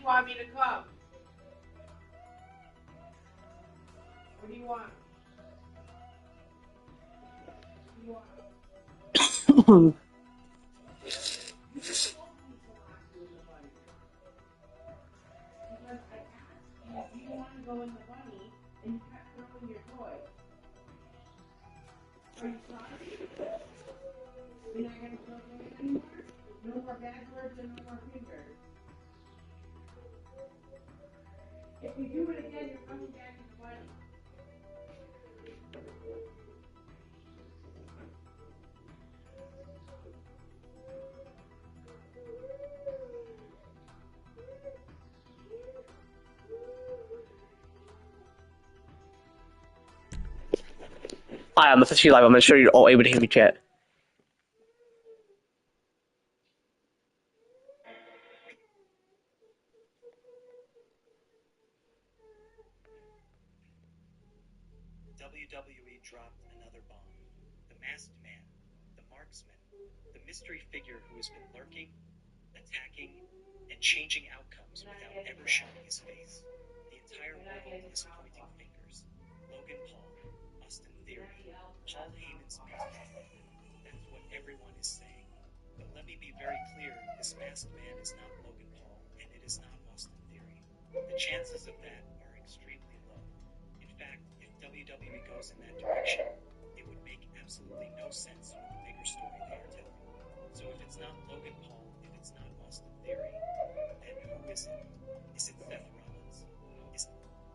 want me to come? What do you want? What do you want? Because I asked you, do you want to go in the bunny, and you kept throwing your toy. Are you sorry? You're not going to throw toys anymore? No more bad words and no more fingers. If you do it again, you're coming back in the bunny. Hi, I'm officially live. I'm sure you're all able to hear me chat. WWE dropped another bomb. The masked man, the marksman, the mystery figure who has been lurking, attacking, and changing outcomes without ever showing his face. The entire world is pointing fingers. Logan Paul, Austin Theory, Paul Heyman's masked man. That's what everyone is saying. But let me be very clear, this masked man is not Logan Paul, and it is not Austin Theory. The chances of that are extremely low. In fact, if WWE goes in that direction, it would make absolutely no sense with the bigger story they are telling. So if it's not Logan Paul, if it's not Austin Theory, then who is it? Is it Seth Rollins? Is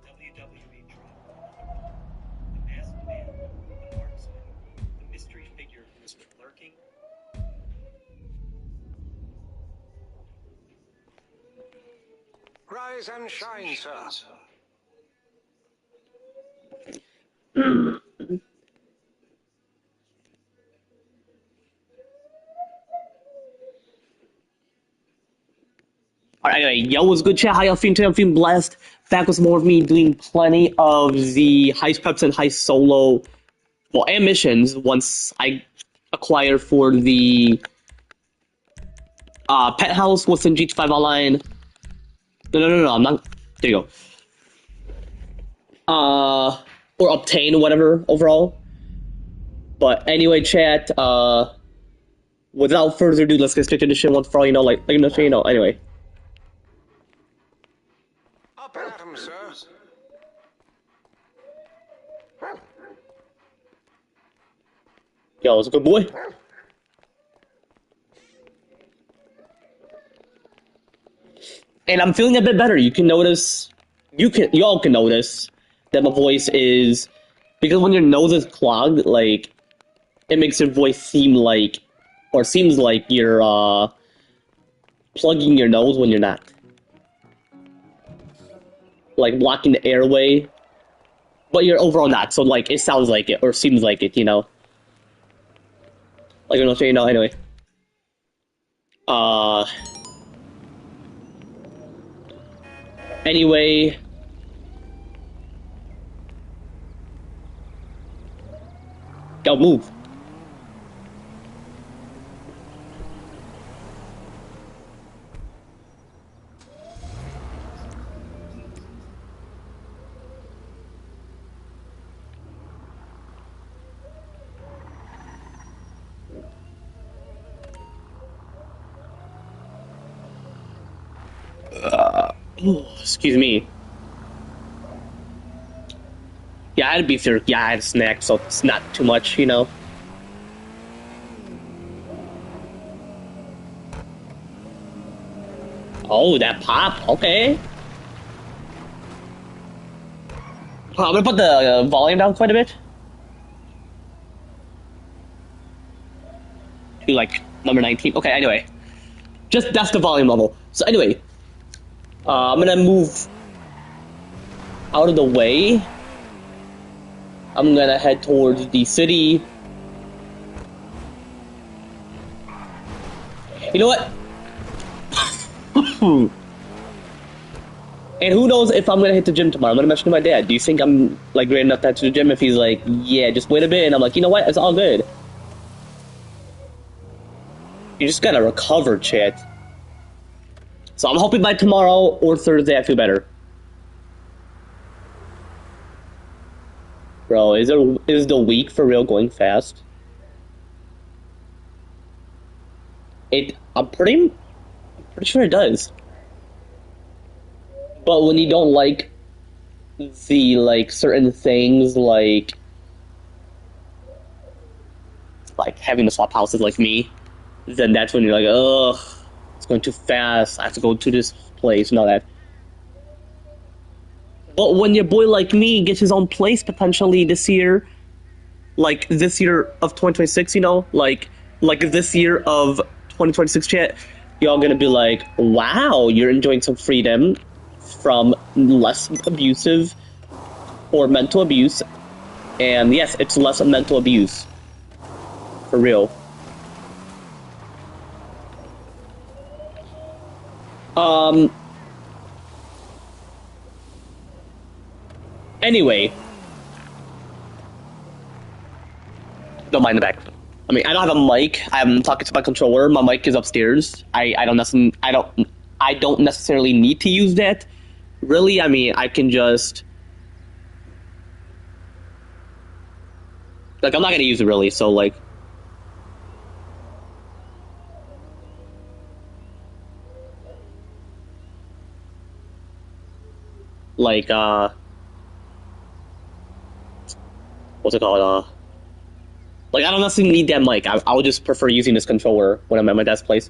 WWE dropped another bomb? The masked man, the marksman, the mystery figure who has been lurking. Rise and shine, sir. Alright, anyway, yo, what's good, chat? How y'all feeling today? I'm feeling blessed. Back with more of me doing plenty of the heist preps and heist solo, well, and missions once I acquire for the pet house within GT5 Online. No, I'm not. There you go. Or obtain, whatever, overall. But anyway, chat, without further ado, let's get straight to the shit once for all, you know, anyway. Up and at 'em, sir. Yo, it's a good boy. And I'm feeling a bit better. You can notice, y'all can notice that my voice is, because when your nose is clogged, like, it makes your voice seem like, or seems like you're, plugging your nose when you're not. Like, blocking the airway, but you're overall not, so, like, it sounds like it, or seems like it, you know? Like, I'm not sure, you know, anyway. Anyway... Go, move. Excuse me. Yeah, I had beef jerky. Yeah, I had a snack, so it's not too much, you know. Oh, that pop. Okay. Oh, I'm gonna put the volume down quite a bit. To like number 19. Okay, anyway. Just that's the volume level. So anyway, I'm gonna move out of the way. I'm gonna head towards the city. You know what? And who knows if I'm gonna hit the gym tomorrow. I'm gonna mention to my dad, do you think I'm like great enough to head to the gym? If he's like, yeah, just wait a bit, and I'm like, you know what? It's all good. You just gotta recover, chat. So I'm hoping by tomorrow or Thursday I feel better. Bro, is the week for real going fast? I'm pretty sure it does. But when you don't like the like certain things like having to swap houses like me, then that's when you're like, ugh, it's going too fast. I have to go to this place and all that. But when your boy like me gets his own place potentially this year, like this year of 2026, like this year of 2026, chat, y'all gonna be like, wow, you're enjoying some freedom from less abusive or mental abuse. And yes, it's less mental abuse. For real. Anyway. Don't mind the back. I mean, I don't have a mic. I'm talking to my controller. My mic is upstairs. I don't necessarily need to use that. Really, I mean, I can just I'm not gonna use it really. So like what's it called? Like I don't necessarily need that mic. I would just prefer using this controller when I'm at my desk place.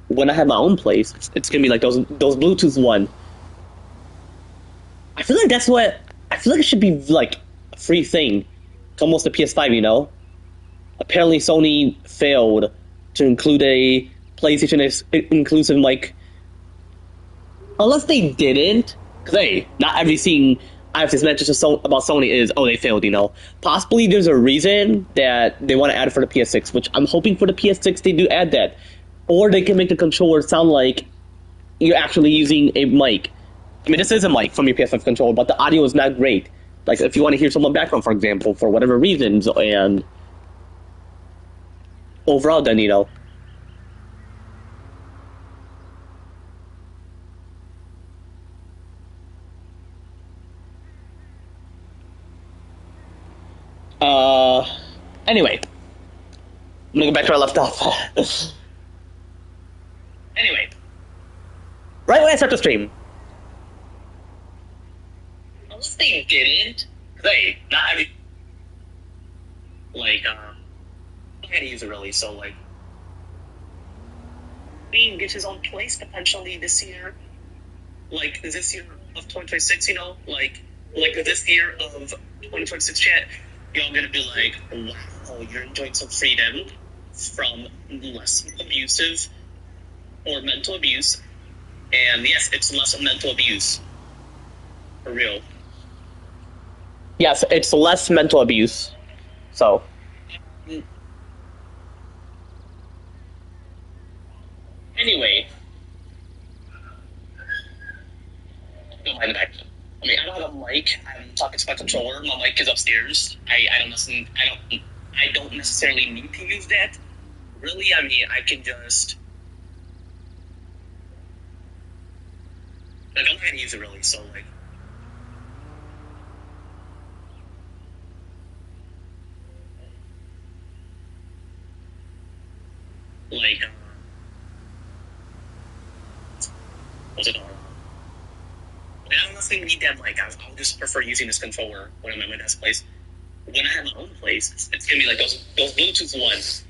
When I have my own place, it's gonna be like those Bluetooth one. I feel like that's what I feel like it should be like a free thing. It's almost a PS5, Apparently Sony failed to include a PlayStation inclusive mic. Unless they didn't, because hey, not everything I have to mention about Sony is, oh, they failed, Possibly there's a reason that they want to add it for the PS6, which I'm hoping for the PS6 they do add that. Or they can make the controller sound like you're actually using a mic. I mean, this is a mic from your PS5 controller, but the audio is not great. Like, if you want to hear someone background, for example, for whatever reasons, and overall, then, Anyway. I'm gonna go back to where I left off. Anyway. Right when I start the stream. Unless they didn't, they, not every, I'm gonna use it really, so Bean gets his own place potentially this year. Like this year of 2026, like this year of 2026 chat, y'all gonna be like, wow, you're enjoying some freedom from less abusive or mental abuse. And yes, it's less mental abuse. For real. Yes, it's less mental abuse. So. Anyway. Don't mind the back. I mean, I don't have a mic. I'm talking to my controller. My mic is upstairs. I don't necessarily need to use that. Really, I mean, I can just I'm not gonna use it really. So what's it called? I don't necessarily need that mic. I'll just prefer using this controller when I'm at my desk place. When I have my own place, it's gonna be like those Bluetooth ones.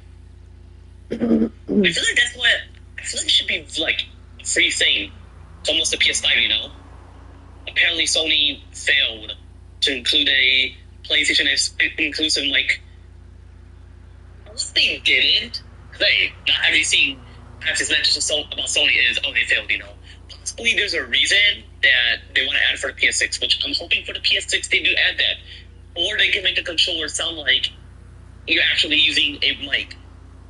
I feel like it should be like a free thing. It's almost a PS5, Apparently Sony failed to include a PlayStation inclusive mic. Unless they didn't, because hey, not everything I have to mention about Sony is, oh, they failed, Possibly there's a reason that they want to add it for the PS6, which I'm hoping for the PS6 they do add that. Or they can make the controller sound like you're actually using a mic.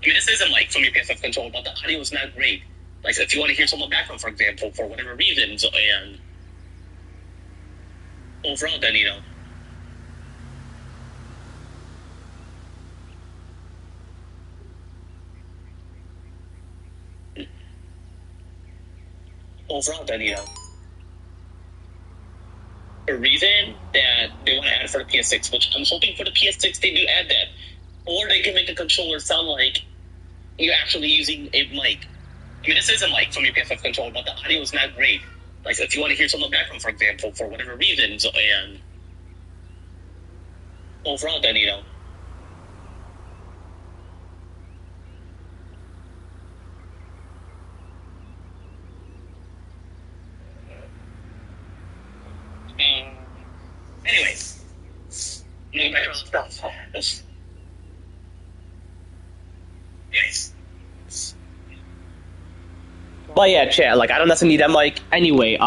I mean, this is a mic from your PS5 controller, but the audio is not great. Like, if you want to hear someone background, for example, for whatever reasons, and overall, then, overall, then, a reason that they want to add it for the PS6, which I'm hoping for the PS6 they do add that. Or they can make the controller sound like you're actually using a mic. I mean, this is a mic from your PS5 controller, but the audio is not great. Like, if you want to hear some background, for example, for whatever reasons, and overall, then, anyways, moving back around stuff. Anyways. But yeah, chat, like, I don't necessarily need that mic. Anyway,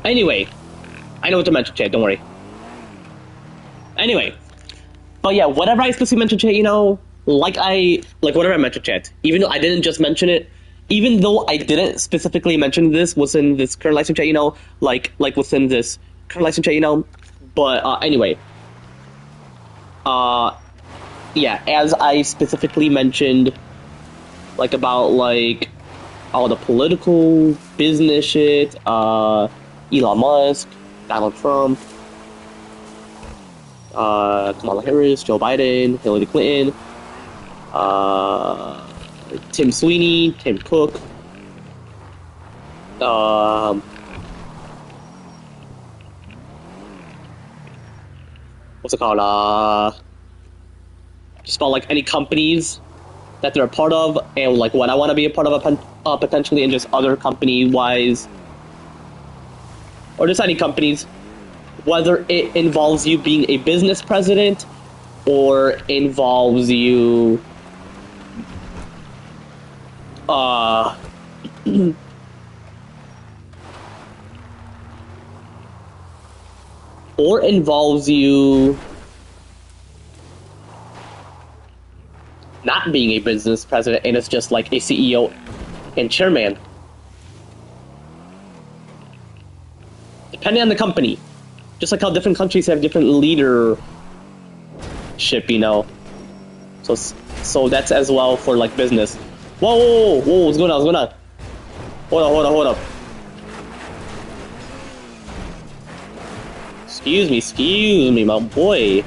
Anyway, I know what to mention, chat, don't worry. Anyway. But yeah, whatever I specifically mentioned, chat, like whatever I mentioned, chat, even though I didn't just mention it, even though I didn't specifically mention this within this current live stream chat, like within this current live stream chat, but anyway, yeah, as I specifically mentioned, like about like all the political business shit, Elon Musk, Donald Trump, Kamala Harris, Joe Biden, Hillary Clinton, Tim Sweeney, Tim Cook, what's it called? Just about like any companies that they're a part of, and like what I want to be a part of potentially, and just other company wise, or just any companies, whether it involves you being a business president or involves you or involves you not being a business president and it's just like a CEO and chairman. Depending on the company. Just like how different countries have different leadership, So that's as well for like business. Whoa, what's going on? Hold up. Excuse me, my boy.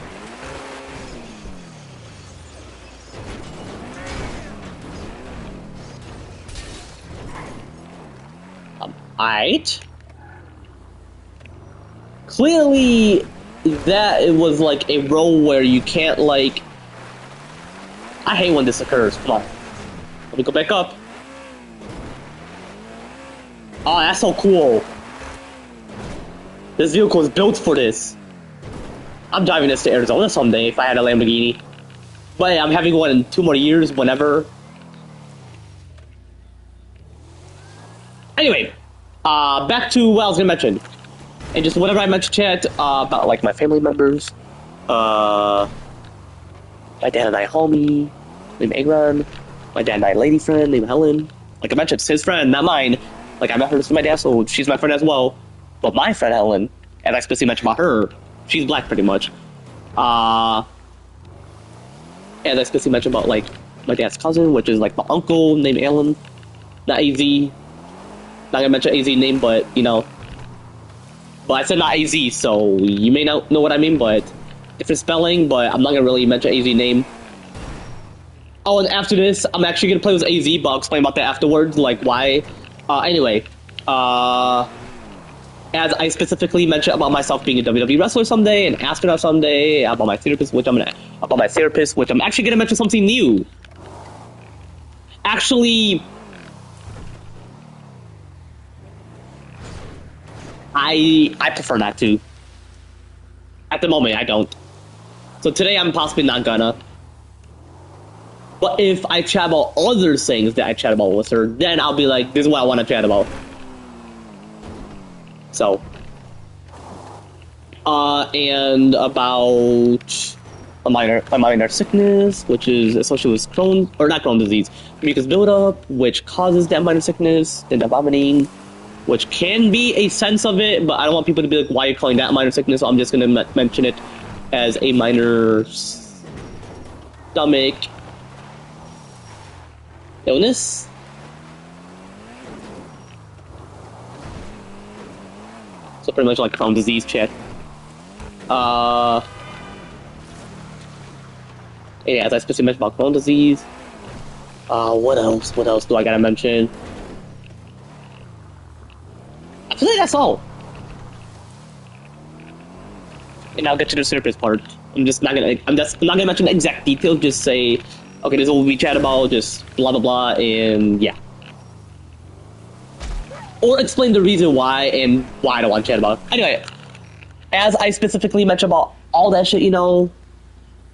Alright. Clearly, that it was like a role where you can't like... I hate when this occurs. Come on. Let me go back up. Oh, that's so cool. This vehicle is built for this. I'm driving this to Arizona someday if I had a Lamborghini. But yeah, I'm having one in 2 more years, whenever. Anyway, back to what I was gonna mention. And just whatever I mentioned, chat, about like my family members. My dad and I homie named Agron. My dad and I lady friend named Helen. Like I mentioned, it's his friend, not mine. Like I met her through my dad, so she's my friend as well. But my friend Helen, and I specifically mentioned about her, she's black pretty much. And I specifically mentioned about like my dad's cousin, which is like my uncle named Alan. Not AZ. Not gonna mention AZ name, but But I said not AZ, so you may not know what I mean, but different spelling, but I'm not gonna really mention AZ name. Oh, and after this, I'm actually gonna play with AZ, but I'll explain about that afterwards, like why. Anyway, as I specifically mentioned about myself being a WWE wrestler someday, an astronaut someday, about my therapist, which I'm actually gonna mention something new. Actually, I prefer not to. At the moment, I don't. So today, I'm possibly not gonna. But if I chat about other things that I chat about with her, then I'll be like, this is what I want to chat about. So. And about a minor sickness, which is associated with Crohn's, or not Crohn's disease, mucus buildup, which causes that minor sickness, then the vomiting, which can be a sense of it, but I don't want people to be like, why are you calling that minor sickness? So I'm just going to mention it as a minor stomach Illness? So pretty much like Crohn's disease, chat. Yeah, as I specifically mentioned about Crohn's disease. What else? What else do I gotta mention? I feel like that's all. And I'll get to the surface part. I'm not gonna mention the exact details. Just say, okay, this is what we chat about. Just blah blah blah, and yeah. Or explain the reason why and why I don't want to chat about it. Anyway, as I specifically mentioned about all that shit, you know,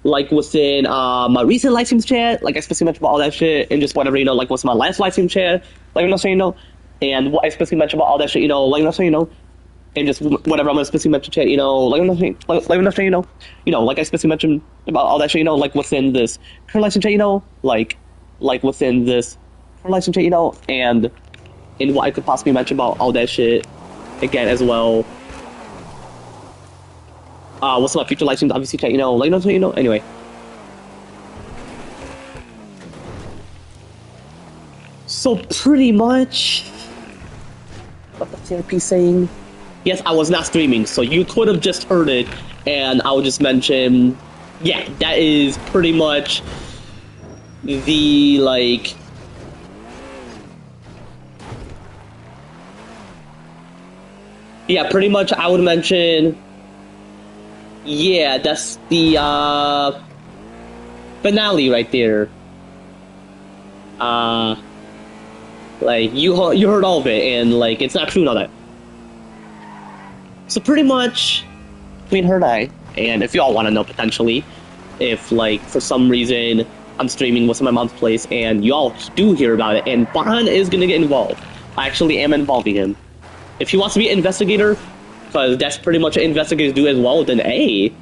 like within my recent live stream chat, like I specifically mentioned about all that shit, and just whatever, you know, like what's my last live stream chat, like I'm not saying, you know, and what I specifically mentioned about all that shit, you know, like I'm not saying, you know, and just whatever I'm gonna specifically mention chat, you know, like I'm not saying, like I'm not saying, you know, like I specifically mentioned about all that shit, you know, like within this current live stream chat, you know, like within this current live stream chat, you know, and in what I could possibly mention about all that shit again as well. What's my future live streams? Obviously, chat, you know, like you know. Anyway, so pretty much, what the therapy saying? Yes, I was not streaming, so you could have just heard it, and I would just mention, yeah, that is pretty much the like. Yeah, pretty much I would mention, yeah, that's the finale right there. Like you heard all of it, and like it's not true and all that. So pretty much between her and I, and if y'all want to know potentially, if like for some reason I'm streaming what's in my mom's place and y'all do hear about it, and Bahan is gonna get involved. I actually am involving him. If he wants to be an investigator, because that's pretty much what investigators do as well, then hey,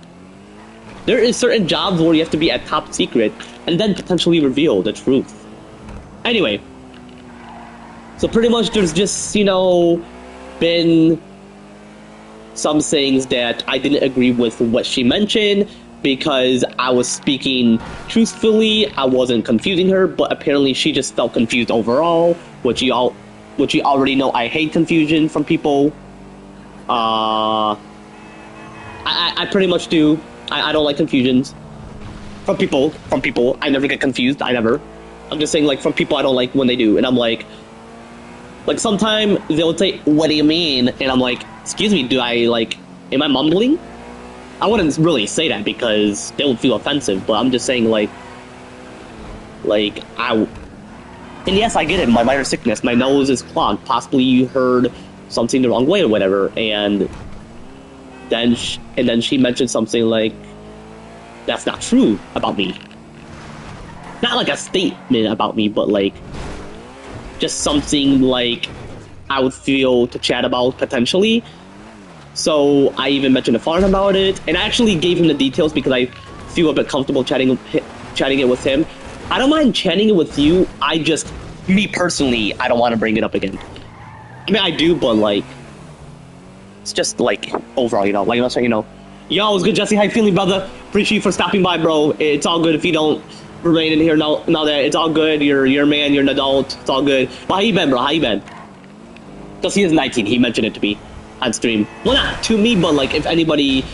there is certain jobs where you have to be at top secret and then potentially reveal the truth. Anyway, so pretty much there's just, you know, been some things that I didn't agree with what she mentioned because I was speaking truthfully, I wasn't confusing her, but apparently she just felt confused overall, which you already know I hate confusion from people. I pretty much do. I don't like confusions. From people. I never get confused. I'm just saying, like, from people I don't like when they do. And I'm like sometimes they'll say, what do you mean? And I'm like, excuse me, am I mumbling? I wouldn't really say that because they would feel offensive, but I'm just saying, and yes, I get it, my minor sickness, my nose is clogged, possibly you heard something the wrong way or whatever, and then she mentioned something like, that's not true about me. Not like a statement about me, but like, just something like I would feel to chat about potentially. So I even mentioned to Farn about it, and I actually gave him the details because I feel a bit comfortable chatting it with him. I don't mind chatting it with you, me personally, I don't want to bring it up again. I mean, I do, but like, it's just like, overall, you know, like I'm saying, you know. Yo, what's good, Jesse? How you feeling, brother? Appreciate you for stopping by, bro. It's all good if you don't remain in here now that it's all good. You're a man, you're an adult, it's all good. But how you been, bro? How you been? Because he is 19, he mentioned it to me on stream. Well, not to me, but like, if anybody,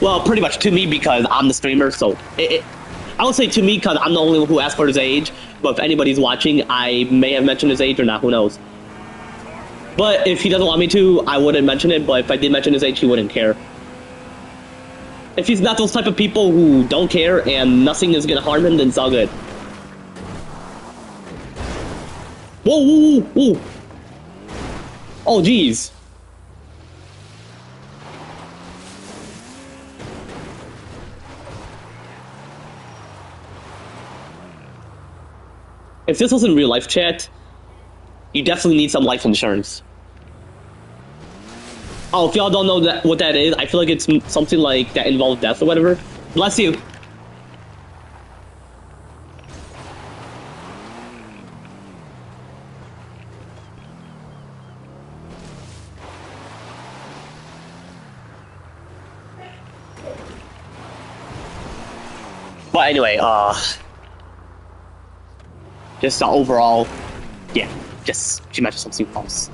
well, pretty much to me because I'm the streamer, so I would say to me because I'm the only one who asked for his age, but if anybody's watching, I may have mentioned his age or not, who knows. But if he doesn't want me to, I wouldn't mention it, but if I did mention his age, he wouldn't care. If he's not those type of people who don't care and nothing is gonna harm him, then it's all good. Whoa, whoa, whoa, whoa. Oh, jeez. If this was in real life chat, you definitely need some life insurance. Oh, if y'all don't know what that is, I feel like it's something like that involves death or whatever. Bless you. But anyway, Just overall, yeah, just she mentioned something false.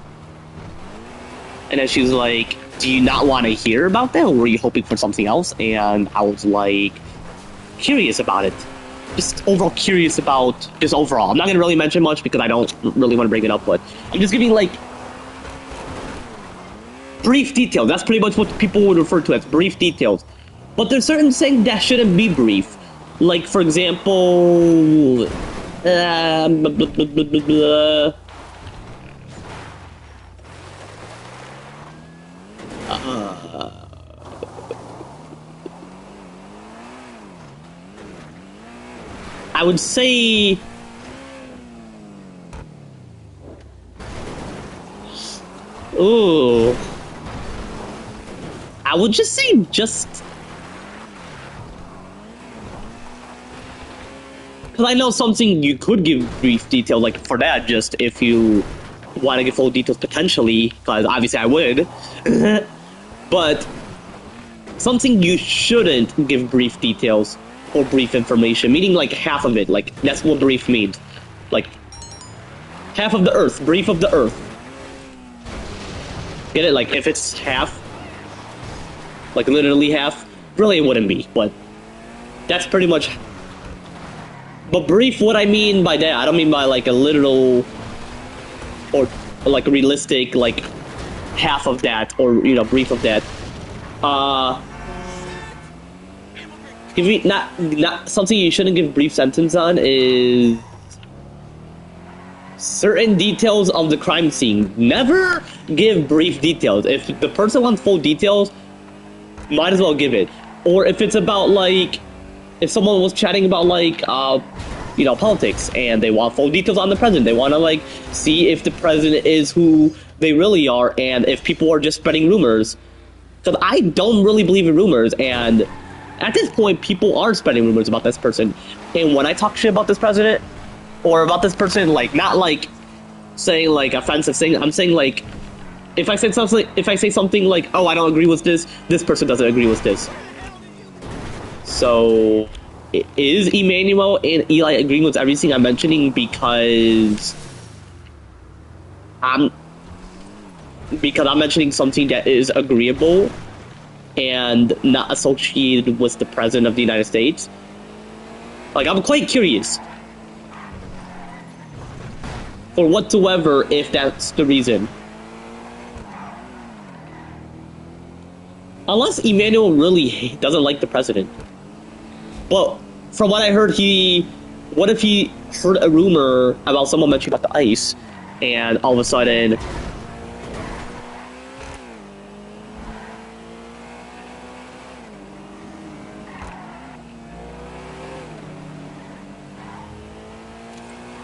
And then she was like, do you not want to hear about that, or were you hoping for something else? And I was like, curious about it. Just overall curious about, just overall. I'm not going to really mention much because I don't really want to bring it up, but I'm just giving, like, brief details. That's pretty much what people would refer to as brief details. But there's certain things that shouldn't be brief. Like, for example... blah, blah, blah, blah, blah, blah. I would say... Ooh... I would just say just... Because I know something you could give brief detail, like for that, just if you want to give full details potentially, because obviously I would. But something you shouldn't give brief details or brief information, meaning like half of it, like that's what brief means. Like half of the earth, brief of the earth. Get it? Like if it's half, like literally half, really it wouldn't be, but that's pretty much. But brief, what I mean by that, I don't mean by like a literal or like realistic, like half of that, or you know, brief of that. Give me not something you shouldn't give brief sentence on is certain details of the crime scene. Never give brief details. If the person wants full details, might as well give it. Or if it's about like, if someone was chatting about like, you know, politics, and they want full details on the president, they want to like see if the president is who they really are, and if people are just spreading rumors. Because I don't really believe in rumors, and at this point, people are spreading rumors about this person. And when I talk shit about this president, or about this person, like, not like saying like offensive things, I'm saying like, if I say something like, oh, I don't agree with this person doesn't agree with this. So, is Emmanuel and Eli agreeing with everything I'm mentioning because I'm mentioning something that is agreeable and not associated with the President of the United States? Like, I'm quite curious. For whatsoever, if that's the reason. Unless Emmanuel really doesn't like the President. But from what I heard, what if he heard a rumor about someone mentioning about the ice, and all of a sudden...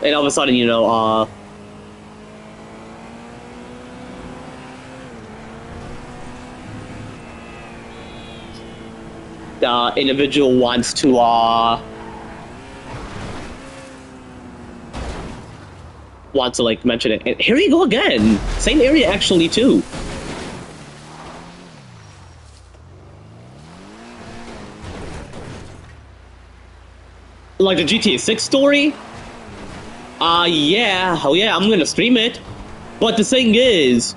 And all of a sudden, you know, the individual wants to, like, mention it. And here you go again! Same area, actually, too. Like the GTA 6 story? Yeah, hell yeah, I'm gonna stream it. But the thing is,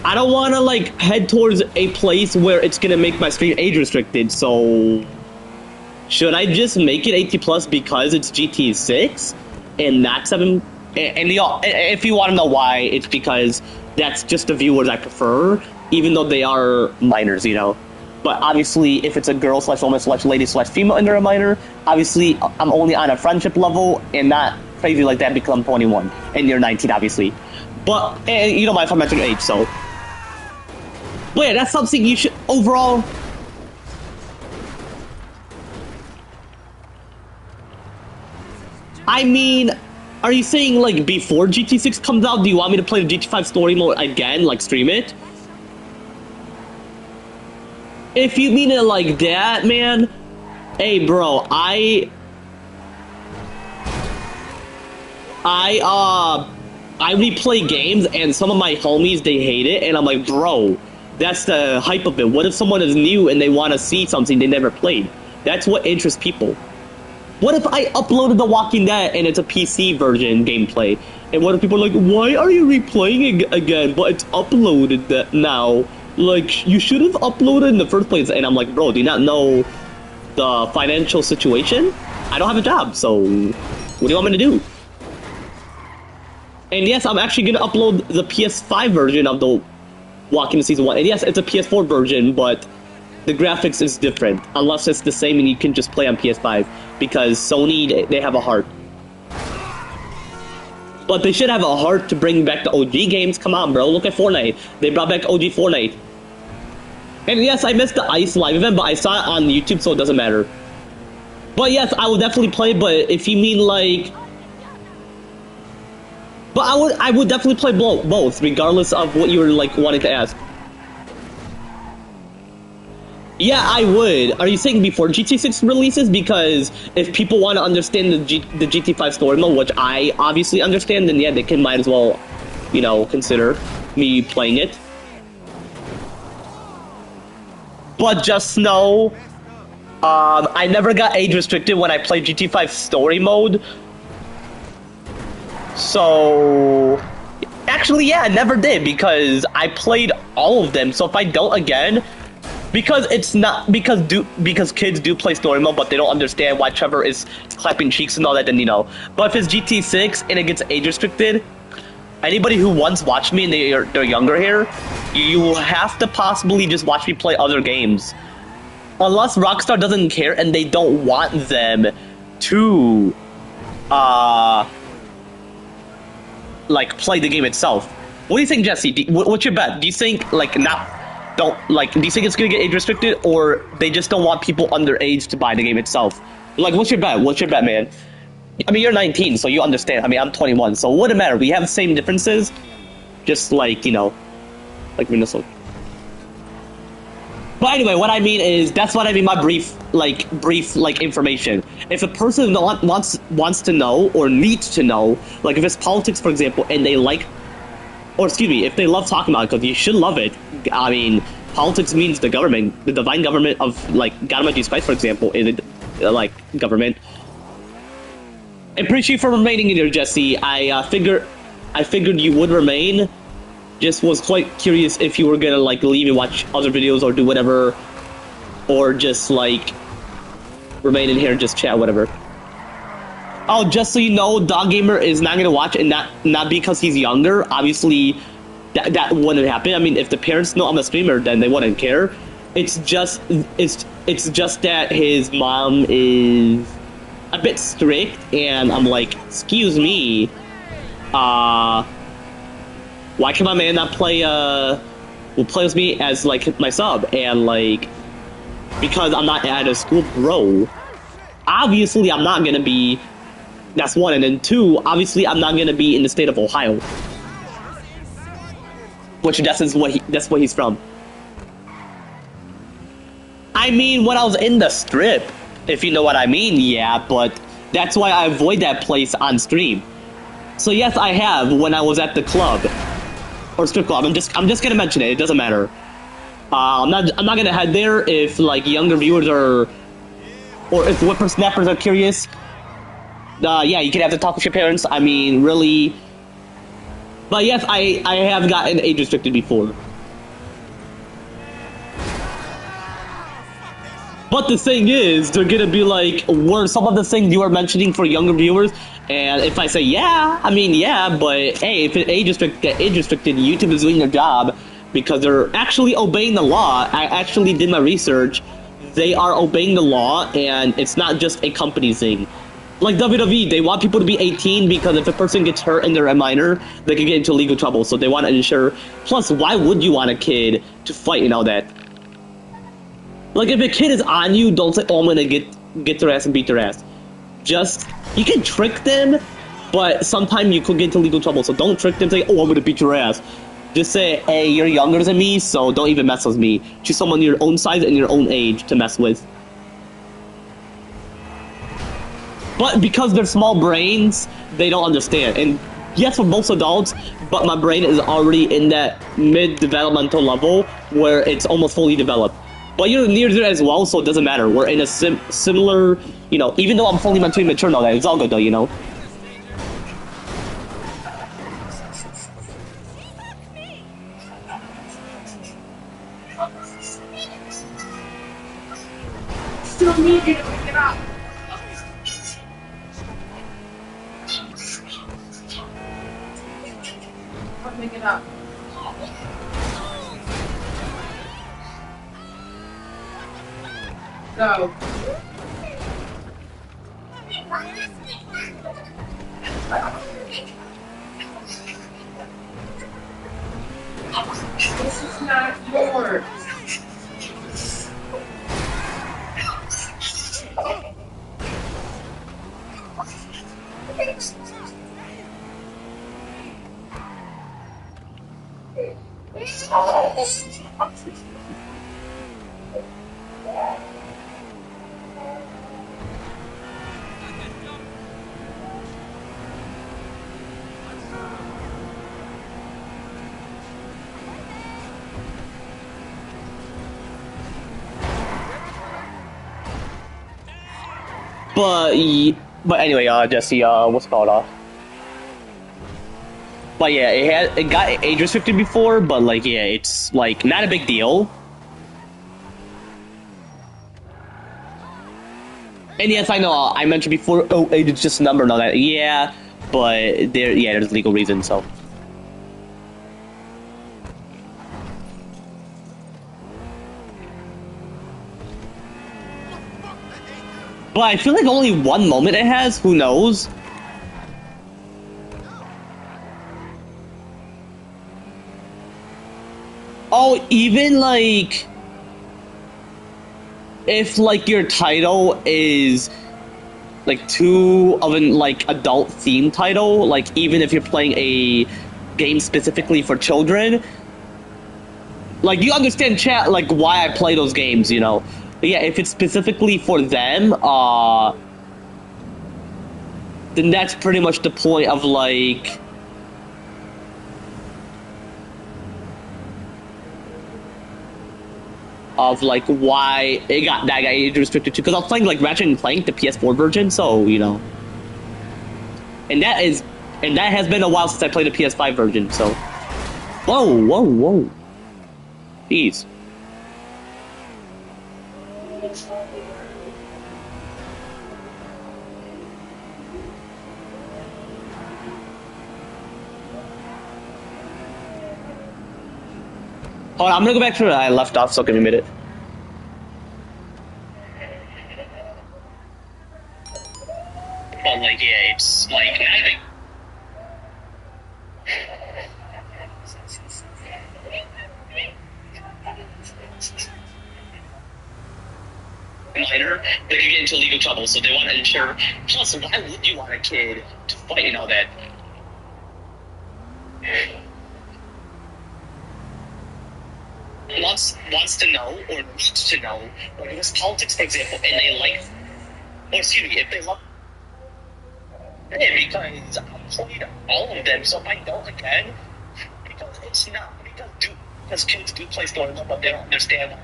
I don't wanna, like, head towards a place where it's gonna make my stream age restricted, so... Should I just make it 18+ because it's GTA 6? And not 7... And y'all, if you wanna know why, it's because that's just the viewers I prefer, even though they are minors, you know? But obviously, if it's a girl / woman / lady / female and they're a minor, obviously, I'm only on a friendship level and not crazy like that because I'm 21 and you're 19, obviously. But, and you don't mind if I mention your age, so. But yeah, that's something you should, overall. I mean, are you saying, like, before GT 6 comes out, do you want me to play the GT 5 story mode again, like, stream it? If you mean it like that, man, hey, bro, I replay games, and some of my homies, they hate it, and I'm like, bro, that's the hype of it. What if someone is new and they want to see something they never played? That's what interests people. What if I uploaded The Walking Dead and it's a PC version gameplay? And what if people are like, why are you replaying it again? But it's uploaded that now. Like, you should have uploaded in the first place. And I'm like, bro, do you not know the financial situation? I don't have a job, so what do you want me to do? And yes, I'm actually gonna upload the PS5 version of The Walking Dead Season 1. And yes, it's a PS4 version, but the graphics is different. Unless it's the same and you can just play on PS5. Because Sony, they have a heart. But they should have a heart to bring back the OG games. Come on, bro. Look at Fortnite. They brought back OG Fortnite. And yes, I missed the Ice live event, but I saw it on YouTube, so it doesn't matter. But yes, I will definitely play, but if you mean like... But I would definitely play both, regardless of what you were like wanting to ask. Yeah, I would. Are you saying before GT 6 releases? Because if people want to understand the GT 5 story mode, which I obviously understand, then yeah, they can might as well, you know, consider me playing it. But just know, I never got age restricted when I played GT 5 story mode. So, actually, yeah, I never did because I played all of them. So if I don't again. Because it's not because kids do play story mode, but they don't understand why Trevor is clapping cheeks and all that. Then you know. But if it's GT6 and it gets age restricted, anybody who once watched me and they're younger here, you have to possibly just watch me play other games, unless Rockstar doesn't care and they don't want them to like play the game itself. What do you think, Jesse? What's your bet? Do you think like not? Do you think it's gonna get age restricted, or they just don't want people underage to buy the game itself? Like, what's your bet? What's your bet, man? I mean, you're 19, so you understand. I mean, I'm 21, so it wouldn't matter. We have the same differences, just like, you know, like Minnesota. But anyway, what I mean is, that's what I mean by brief information. If a person wants to know, or needs to know, like if it's politics, for example, and they like, or excuse me, if they love talking about it, because you should love it. I mean, politics means the government, the divine government of, like, God Almighty Spice, for example, is like government. I appreciate you for remaining in here, Jesse. I figured you would remain. Just was quite curious if you were gonna like leave and watch other videos or do whatever, or just like remain in here and just chat, whatever. Oh, just so you know, Dog Gamer is not gonna watch, and not because he's younger. Obviously, that wouldn't happen. I mean, if the parents know I'm a streamer, then they wouldn't care. It's just that his mom is a bit strict, and I'm like, excuse me, why can my man not play will play with me as like my sub? And like, because I'm not at a school, bro. Obviously, I'm not gonna be. That's one, and then two, obviously I'm not gonna be in the state of Ohio, which that's what he's from. I mean, when I was in the strip, if you know what I mean, yeah, but that's why I avoid that place on stream. So yes, I have when I was at the club or strip club. I'm just gonna mention it. It doesn't matter. I'm not gonna head there if like younger viewers or if whippersnappers are curious. Yeah, you can have to talk with your parents. I mean, really. But yes, I have gotten age restricted before. But the thing is, they're gonna be like, were some of the things you were mentioning for younger viewers? And if I say, yeah, I mean, yeah, but hey, if it age restricted, YouTube is doing their job because they're actually obeying the law. I actually did my research. They are obeying the law, and it's not just a company thing. Like WWE, they want people to be 18 because if a person gets hurt and they're a minor, they can get into legal trouble. So they want to ensure. Plus, why would you want a kid to fight and all that? Like, if a kid is on you, don't say, oh, I'm gonna get their ass and beat their ass. Just, you can trick them, but sometimes you could get into legal trouble. So don't trick them, say, oh, I'm gonna beat your ass. Just say, hey, you're younger than me, so don't even mess with me. Choose someone your own size and your own age to mess with. But because they're small brains, they don't understand. And yes, for most adults, but my brain is already in that mid-developmental level where it's almost fully developed. But you're near there as well, so it doesn't matter. We're in a similar, you know, even though I'm fully mentally mature now, that it's all good though, you know. Still need you to pick it up. I'll pick it up. Go. This is not yours. But anyway, Jesse, what's it called, But yeah, it got age restricted before, but like yeah, it's like not a big deal. And yes, I know I mentioned before. Oh, age is just a number and all that. Yeah, but there's legal reasons. So. But I feel like only one moment it has. Who knows? Oh, even like if like your title is like too of an like adult themed title, like even if you're playing a game specifically for children, like you understand chat like why I play those games, you know. But yeah, if it's specifically for them, then that's pretty much the point of like why it got that guy age restricted too. Because I was playing like Ratchet and Clank, the PS4 version, so you know, and that has been a while since I played the PS5 version. So, whoa, jeez. Hold on, I'm gonna go back to where I left off, so give me a minute. But like, yeah, it's like I think. Minor, they could get into legal trouble, so they want to ensure. Plus, why would you want a kid to fight and all that? Wants to know or needs to know, like this politics, for example, and they like, or excuse me, if they love it, because I've played all of them, so if I don't again, because it's not because kids do play story mode, but they don't understand.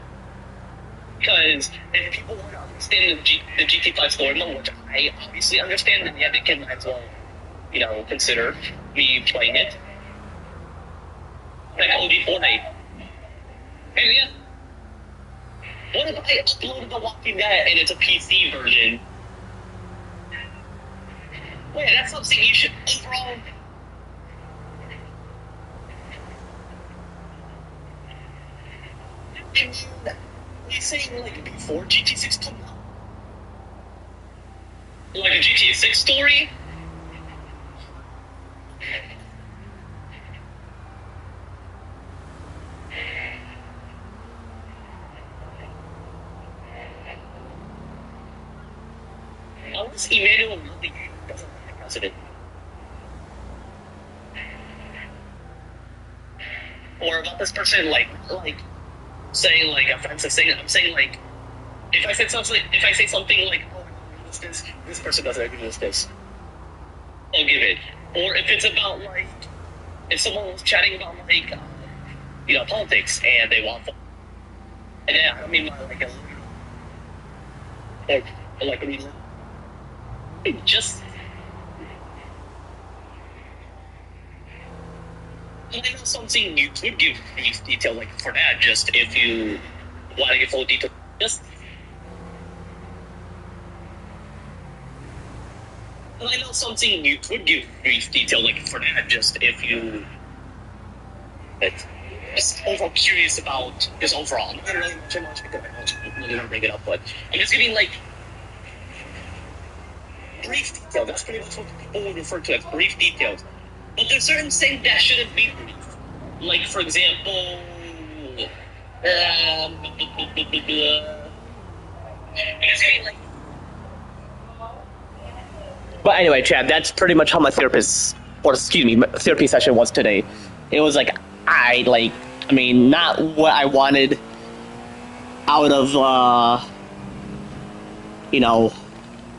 Because if people want to understand the GT5 story mode, which I obviously understand, then yeah, they can as well, you know, consider me playing it. Like OG Fortnite. Hey, yeah. What if I uploaded The Walking Dead and it's a PC version? Wait, that's something you should overall. You saying like before GTA 6 came out? Like a GTA 6 story? Unless Emmanuel really doesn't like the president. Or about this person like saying like offensive thing. I'm saying like if I say something like, oh, this person doesn't agree with this, I'll give it. Or if it's about like if someone was chatting about like you know, politics and they want And yeah, I don't mean like like I mean, just. I know something you could give brief detail like for that, just if you want to give full detail. Just. I know something you could give brief detail like for that, just if you. Just overall curious about just overall. Not really much because I don't really want to bring it up, but I'm just giving like brief detail. That's pretty much what people would refer to as brief details. But there's certain things that shouldn't be brief. Like for example, I guess giving like. But anyway, Chad, that's pretty much how my therapy session was today. It was like I mean, not what I wanted out of,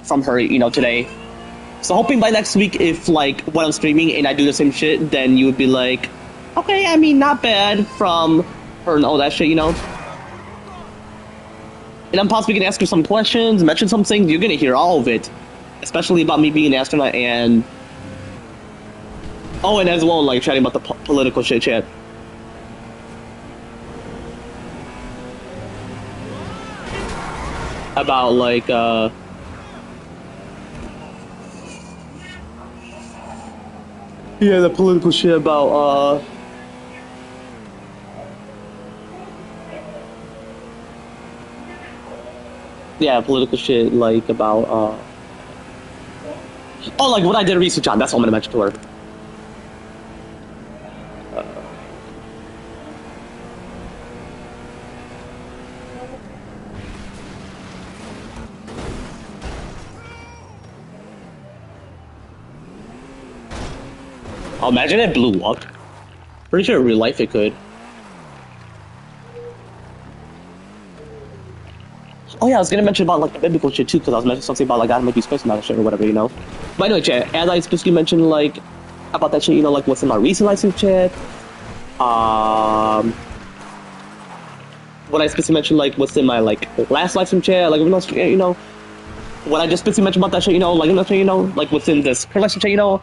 from her, today. So hoping by next week, if, like, when I'm streaming and I do the same shit, then you would be like, okay, I mean, not bad from her and all that shit, And I'm possibly gonna ask her some questions, mention some things, you're gonna hear all of it. Especially about me being an astronaut and... Oh, and as well, like, chatting about the political shit, chat. About, like, yeah, the political shit about, yeah, political shit, like, about, oh, like, what I did research on, that's what I'm gonna mention to her. Oh, imagine it blew up. Pretty sure in real life it could. Oh yeah, I was gonna mention about like the biblical shit too, because I was mentioning something about like God might be space and that shit or whatever, But anyway, chat, as I specifically mentioned like about that shit, like what's in my recent live chat. What I specifically mentioned like what's in my like last live chat, like what I just specifically mentioned about that shit, like what's in this current live chat,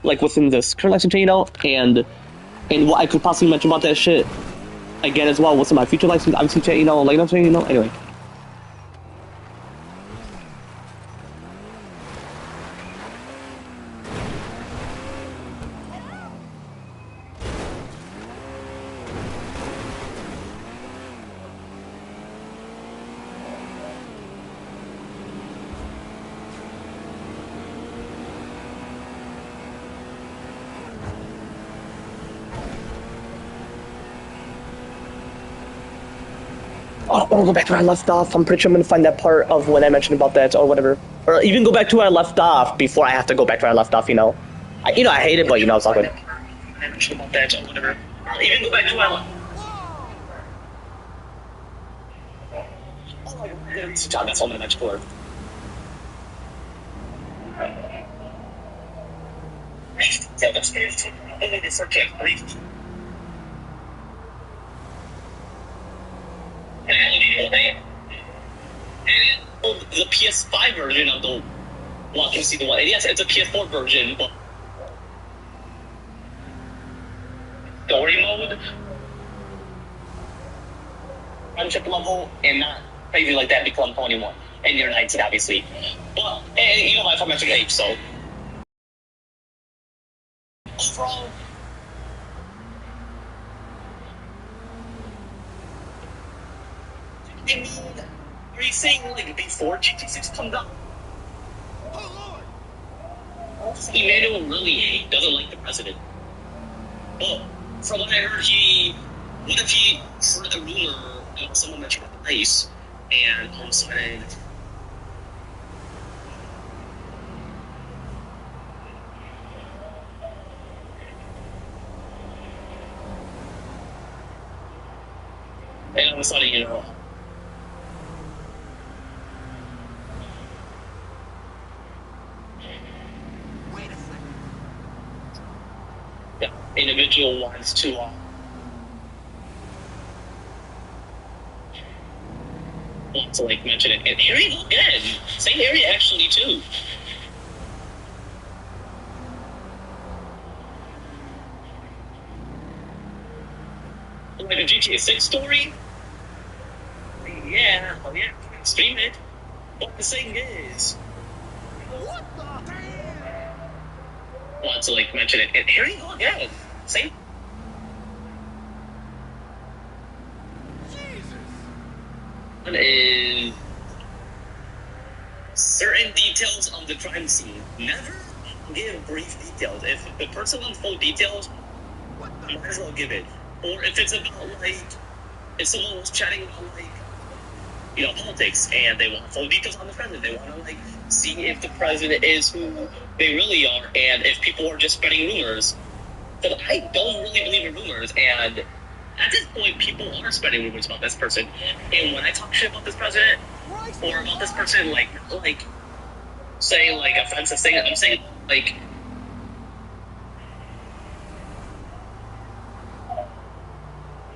like what's in this current live chat, and what I could possibly mention about that shit again as well. What's in my future live chat, like anyway. Oh, I'll go back to where I left off. I'm pretty sure I'm gonna find that part of when I mentioned about that or whatever. Or even go back to where I left off before I have to go back to where I left off, I hate it, but it's all good. I mentioned about that or whatever. Or even go back to where I left. Oh, that's all I'm gonna mention for. Yeah, that's okay. The PS5 version of the Walking Season 1. And yes, it's a PS4 version, but story mode, friendship level, and not crazy like that become 21. And you're 19, obviously. But, and my information age, so. Overall, I mean, are you saying like before GT6 comes out? Oh Lord! Emmanuel really doesn't like the president. But from what I heard, what if he heard the rumor of someone mentioned the race, and all of a sudden. And all of a sudden, Wait a second. Yeah, individual wants to to like mention it. And area again, same area actually too. Like a GTA 6 story? Yeah, oh yeah, stream it. But the thing is, What the damn? want to like mention it. And here you go again. Same. Jesus. One is certain details of the crime scene. Never give brief details. If the person wants full details, What might the? as well give it. Or if it's about like, if someone was chatting about like, you know, politics and they want full details on the president, they want to like see if the president is who they really are and if people are just spreading rumors. But I don't really believe in rumors, and at this point, people are spreading rumors about this person. And when I talk shit about this president Christ or about this alive. person, like saying like offensive things, I'm saying like.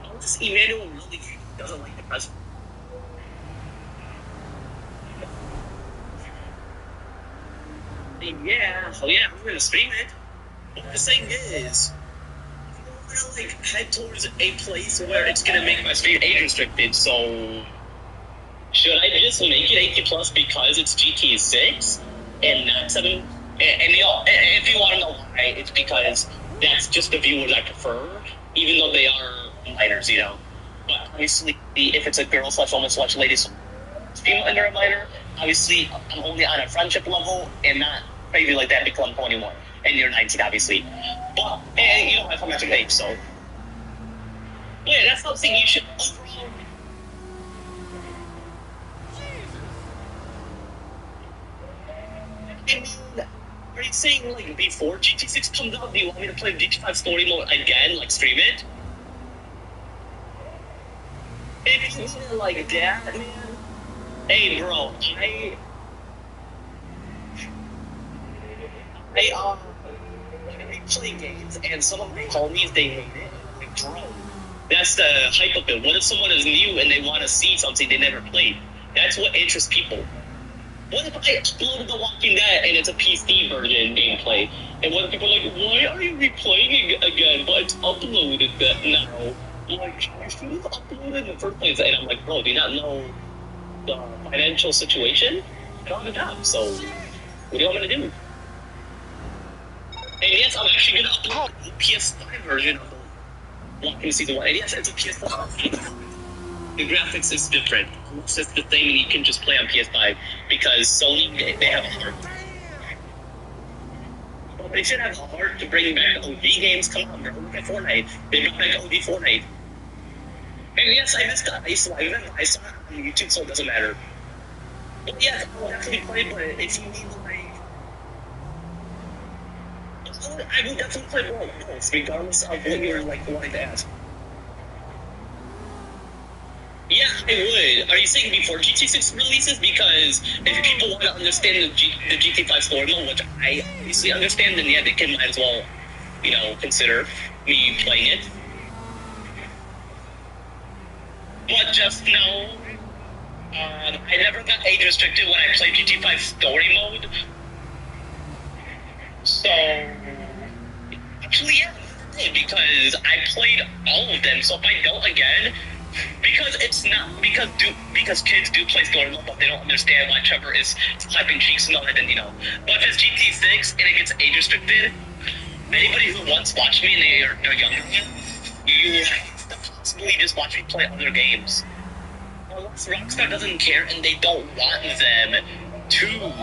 Unless Emmanuel really doesn't like the president. Yeah, oh yeah, we're gonna stream it. But the thing is, I'm gonna like head towards a place where it's gonna make my stream age restricted. So should I just make it 18 plus because it's GTA 6 and not 7? And you know, if you want to know why, it's because that's just the viewers I prefer, even though they are minors, you know. But obviously, if it's a girl slash woman slash lady stream under a minor, obviously I'm only on a friendship level and not crazy like that because I'm 21 and you're 19, obviously. But and you don't have a age, so. But yeah, that's something you should overall. Jesus. I mean, are you saying like before GT6 comes out, do you want me to play GT5 story mode again, like stream it? If you need it like that, man. Hey, bro, I play games, and some of my homies, they hate it. Like, bro, that's the hype of it. What if someone is new and they want to see something they never played? That's what interests people. What if I uploaded The Walking Dead and it's a PC version gameplay? And what if people are like, why are you replaying it again? But it's uploaded that now. Like, you should have uploaded in the first place. And I'm like, bro, do you not know the financial situation? I don't have a job, so what do you want me to do? And yes, I'm actually going to upload the PS5 version of The Walking Season 1. And yes, it's a PS5. The graphics is different. It's just the thing you can just play on PS5 because Sony, they have a heart. Well, they should have a heart to bring back OG games. Come on, bro. Look at Fortnite. They brought back OG Fortnite. And yes, I missed that. I saw it on YouTube, so it doesn't matter. But yeah, I'll definitely play, but if you need like... I would definitely play both, regardless of what you're like wanting to ask. Yeah, I would. Are you saying before GT6 releases? Because if people want to understand the GT5 story mode, which I obviously understand, then yeah, they can might as well, you know, consider me playing it. But just know, I never got age restricted when I played GT5 story mode. So, actually, yeah, because I played all of them. So if I don't again, because it's not because kids do play story mode, but they don't understand why Trevor is slapping cheeks and all that, then you know. But if it's GT6 and it gets age restricted, anybody who wants to watch me and they're younger, you have to possibly just watch me play other games. Unless Rockstar doesn't care and they don't want them to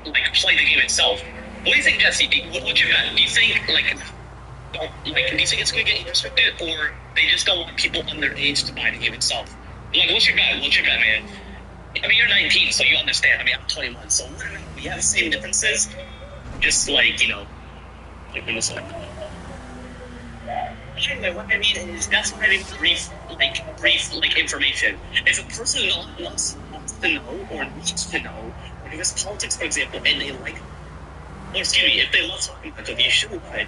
like play the game itself. What do you think, Jesse? What you got? Do you think do you think it's gonna get restricted, or they just don't want people underage to buy the game itself? Like, what's your bet? What's your bet, man? I mean, you're 19, so you understand. I mean, I'm 21, so we have the same differences. Just like, you know, like in this one. Anyway, what I mean is that's what I mean brief information. If a person wants to know or needs to know, like if it's politics, for example, and they like, or excuse me, if they love talking about it, you should. I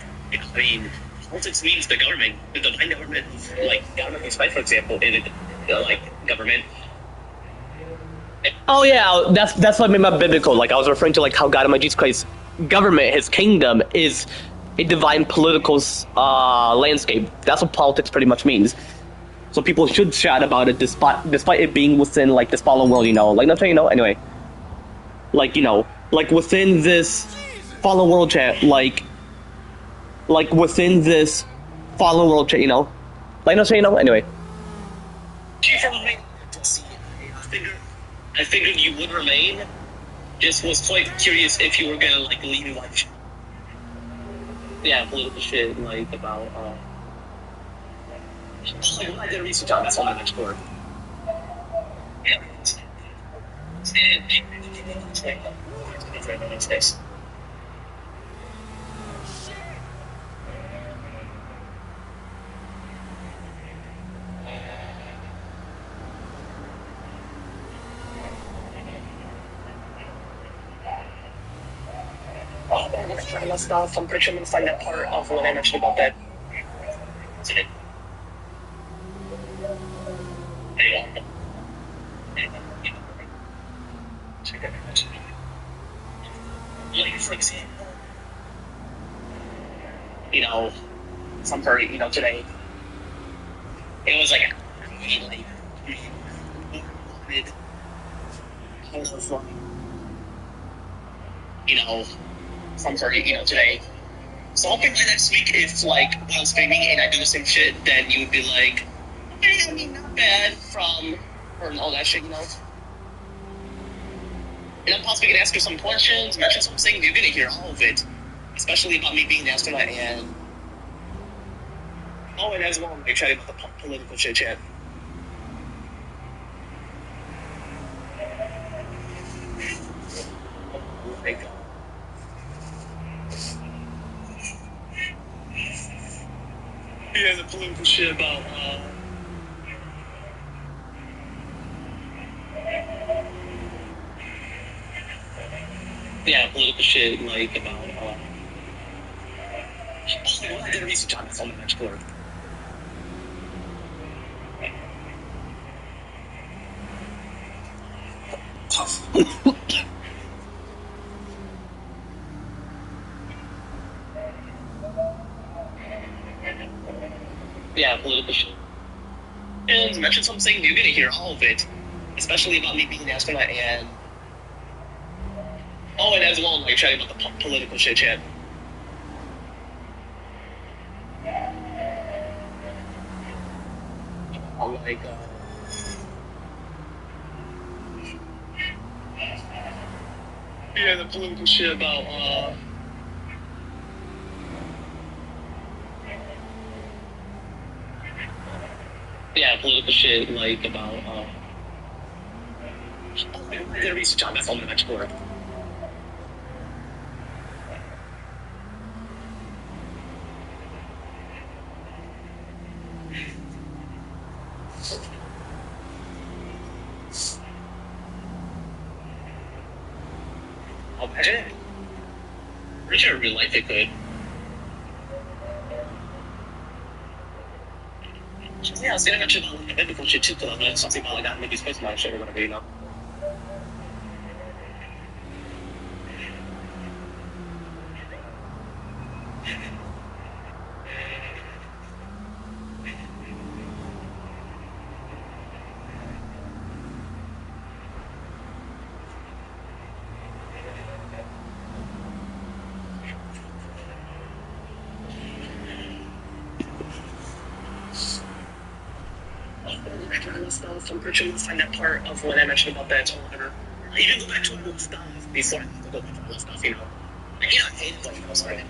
mean, Politics means the government, the divine government, like government respect, for example, in like government. Oh yeah, that's what I mean by biblical. Like I was referring to like how God Almighty Jesus Christ government, His kingdom, is a divine political landscape. That's what politics pretty much means. So people should chat about it despite it being within like this fallen world, you know. Like not saying, you know, anyway. Like, you know, like within this fallen world chat, like within this fallen world chat, you know. Like not saying, you know, anyway. I figured you would remain. Just was quite curious if you were gonna like leave like political shit like about like I did research on this on the next board. Yeah. I lost off. I'm pretty sure I'm gonna find that part of what I mentioned about that. Like, for example, you know, some part, you know, today, it was like, you know, some part, you know, today. So hoping by next week, if like when I'm streaming and I do the same shit, then you would be like, okay, I mean, not bad from, or all that shit, you know. And I'm possibly gonna ask you some questions, mention something, you're gonna hear all of it. Especially about me being an astronaut and... Oh, and as well, make sure about the political shit chat. Oh my god. Yeah, the political shit about, yeah, political shit, like, about, I did research on this on the next board. Yeah, political shit. And mention something, you're gonna hear all of it. Especially about me being an astronaut and... Oh, and as well, like, chatting about the political shit chat. Like, yeah, the political shit about, yeah, political shit, like, about, I did research on this on the next board. I'll bet it. Pretty sure in real life it could. Yeah, I was gonna mention about like, biblical shit too, like something about like that, maybe space mind shit or whatever, you know. Stuff. I'm pretty sure you'll find that part of what I mentioned about that or whatever. I even go back to all the stuff before I go back to all the stuff, you know. Like, you know, I hate like, I was sorry.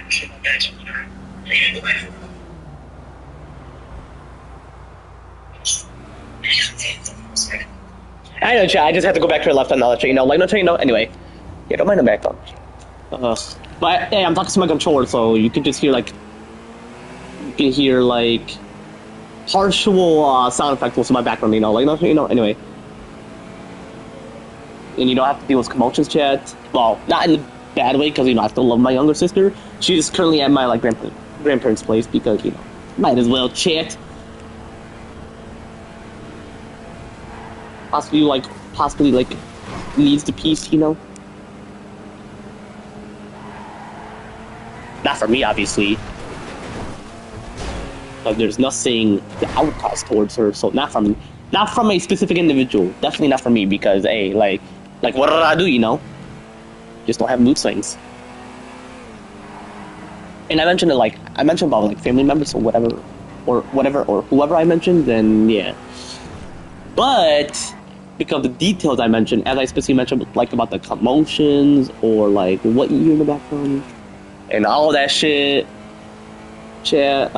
Shit like that or whatever. I even go back to I know, chat. I just have to go back to the left on the other, you know, like, no, you know, anyway. Yeah, don't mind the background. But, hey, I'm talking to my controller, so you can just hear, like, you can hear, like, partial sound effect was in my background, you know, like, you know, anyway. And you don't have to deal with commotions, chat. Well, not in a bad way, because, you know, I still love my younger sister. She's currently at my, like, grandparents' place because, you know, might as well chat. Possibly, like, needs the peace, you know? Not for me, obviously. But there's nothing that I would cause towards her, so not from a specific individual. Definitely not from me, because, hey, like, what did I do, you know? Just don't have mood swings. And I mentioned about, like, family members or whatever, or whoever I mentioned, then, yeah. But, because of the details I mentioned, as I specifically mentioned, like, about the commotions, or, like, what you hear in the background, and all that shit, chat,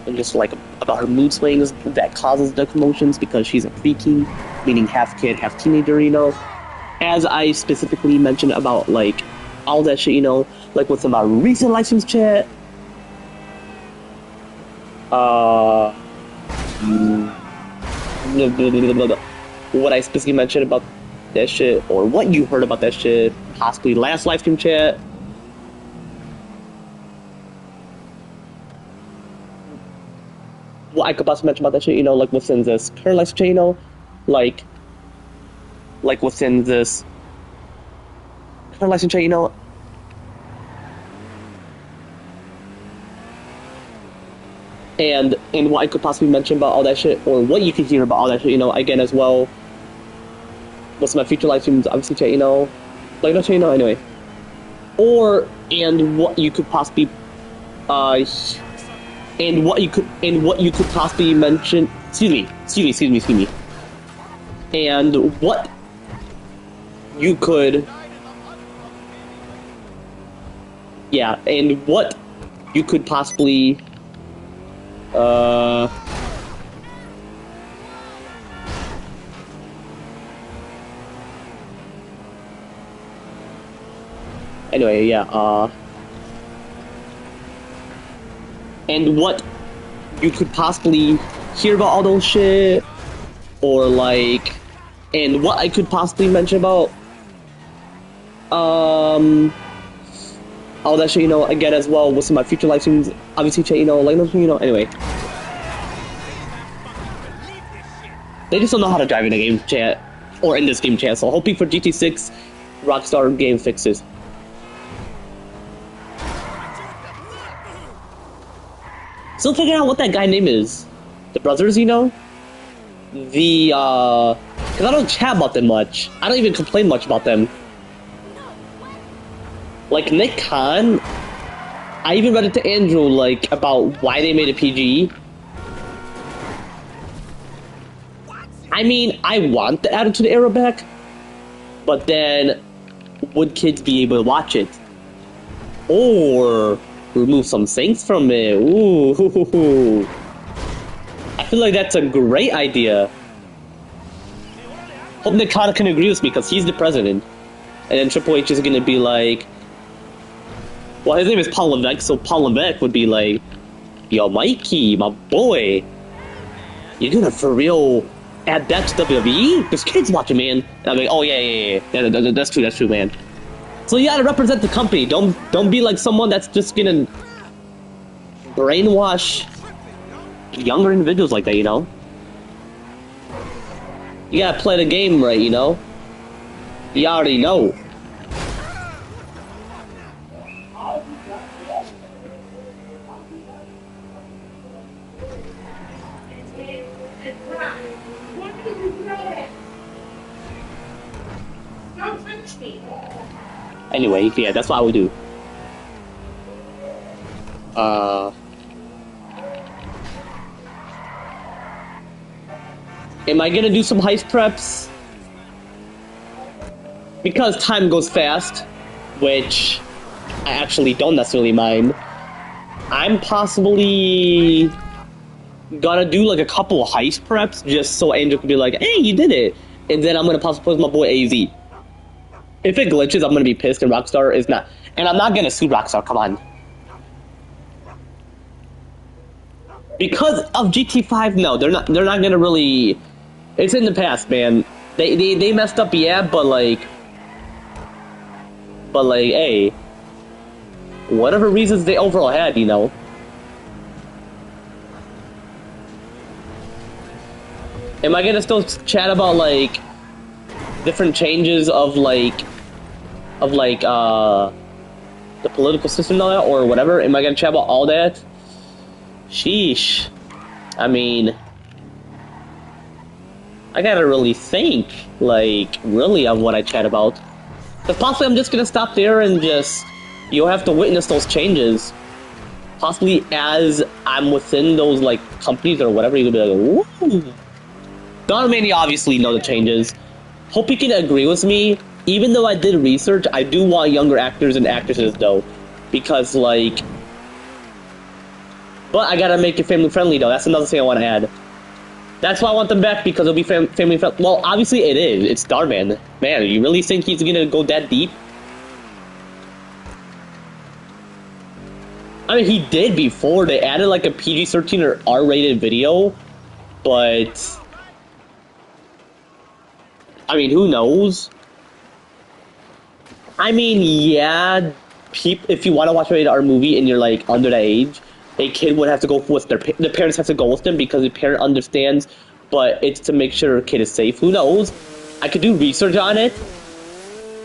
and just, like, about her mood swings that causes the commotions because she's a preteen, meaning half kid, half teenager, you know? As I specifically mentioned about, like, all that shit, you know? Like, what's about recent live streams, chat? What I specifically mentioned about that shit, or what you heard about that shit, possibly last live stream, chat. What I could possibly mention about that shit, you know, like within this current live stream, you know, like within this current live stream, you know. And what I could possibly mention about all that shit, or what you could hear about all that shit, you know, again as well. What's my future live streams, obviously, chat, you know, like that shit, you know, anyway. And what you could possibly, and what you could possibly mention. Excuse me. And what you could, yeah, and what you could possibly. Anyway, yeah, and what you could possibly hear about all those shit, or like, and what I could possibly mention about, all that shit, you know, again as well, with some of my future live streams, obviously, chat, you know, like, you know, anyway. They just don't know how to drive in a game, chat, or in this game, chat, so hoping for GT6 Rockstar game fixes. Still figuring out what that guy name is. The brothers, you know? Cause I don't chat about them much. I don't even complain much about them. Like, Nick Khan, I even read it to Andrew, like, about why they made a PG. I mean, I want the Attitude Era back, but then, would kids be able to watch it? Or remove some things from it? Ooh. I feel like that's a great idea. Hope Nick Khan can agree with me, because he's the president. And then Triple H is gonna be like, well, his name is Paul Levesque, so Paul Levesque would be like, yo, Mikey, my boy, you gonna for real add that to WWE? There's kids watching, man. And I'm like, oh yeah, that's true, man. So you gotta represent the company. Don't be like someone that's just gonna brainwash younger individuals like that, you know? You gotta play the game right, you know? You already know. Anyway, yeah, that's what I would do. Am I gonna do some heist preps? Because time goes fast, which I actually don't necessarily mind. I'm possibly gonna do like a couple of heist preps just so Angel can be like, hey, you did it. And then I'm gonna possibly put my boy AZ. If it glitches, I'm gonna be pissed, and Rockstar is not. And I'm not gonna sue Rockstar, come on. Because of GT5, no, they're not gonna really. It's in the past, man. They messed up, yeah, but like, But like, hey, whatever reasons they overall had, you know. Am I gonna still chat about like different changes of like the political system and all that, or whatever? Am I gonna chat about all that? Sheesh. I mean, I gotta really think, like, really on what I chat about. But possibly I'm just gonna stop there and just, you'll have to witness those changes. Possibly as I'm within those, like, companies or whatever, you'll be like, woo! Donovan, you obviously know the changes. Hope you can agree with me. Even though I did research, I do want younger actors and actresses, though. Because, like... But I gotta make it family-friendly, though. That's another thing I want to add. That's why I want them back, because it'll be family-friendly. Well, obviously it is. It's Starman. Man, you really think he's gonna go that deep? I mean, he did before. They added, like, a PG-13 or R-rated video. But... I mean, who knows? I mean, yeah, if you want to watch a rated R movie and you're, like, under that age, a kid would have to go with the parents have to go with them because the parent understands, but it's to make sure a kid is safe. Who knows? I could do research on it.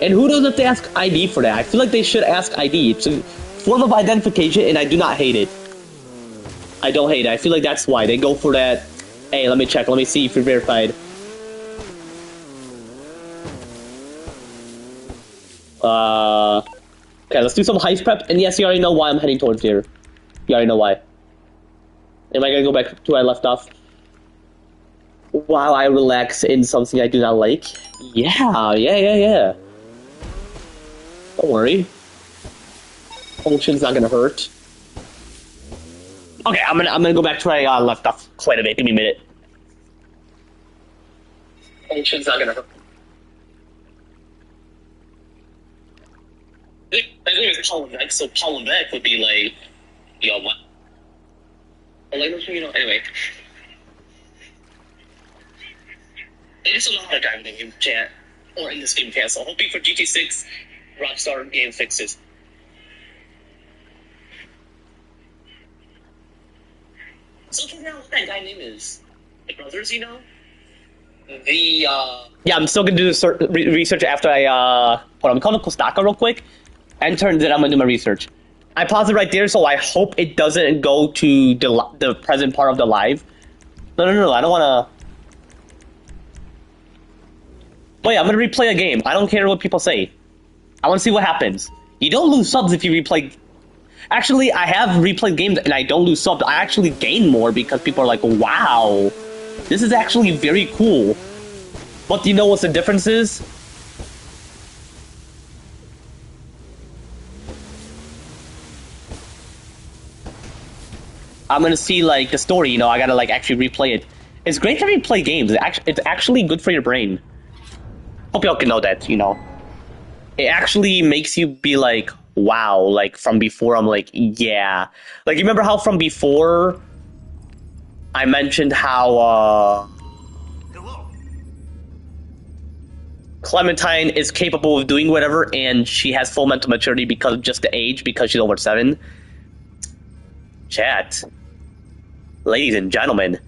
And who knows if they ask ID for that? I feel like they should ask ID. It's a form of identification, and I do not hate it. I don't hate it. I feel like that's why. They go for that. Hey, let me check. Let me see if you're verified. Okay, let's do some heist prep. And yes, you already know why I'm heading towards here. You already know why. Am I gonna go back to where I left off? While I relax in something I do not like? Yeah. Don't worry. Function's not gonna hurt. Okay, I'm gonna go back to where I left off quite a bit. Give me a minute. Function's not gonna hurt. I think it's Polymex, so Polymex would be like, yo, what? Like, you know, anyway. I just don't know how to dive in the game chat, or in this game chat, so hoping for GT6 Rockstar game fixes. So figure out what that guy name is. The brothers, you know? Yeah, I'm still gonna do the research after I, hold on, I'm calling Kostaka real quick. Enter, and then I'm gonna do my research. I paused it right there, so I hope it doesn't go to the present part of the live. No, I don't wanna... Wait, I'm gonna replay a game. I don't care what people say. I wanna see what happens. You don't lose subs if you replay... Actually, I have replayed games and I don't lose subs. I actually gain more because people are like, wow, this is actually very cool. But do you know what the difference is? I'm gonna see, like, the story, you know, I gotta, like, actually replay it. It's great to replay games. It's actually good for your brain. Hope y'all can know that, you know. It actually makes you be like, wow, like, from before, I'm like, yeah. Like, you remember how from before I mentioned how, Hello. Clementine is capable of doing whatever, and she has full mental maturity because of just the age, because she's over 7? Chat. Ladies and gentlemen,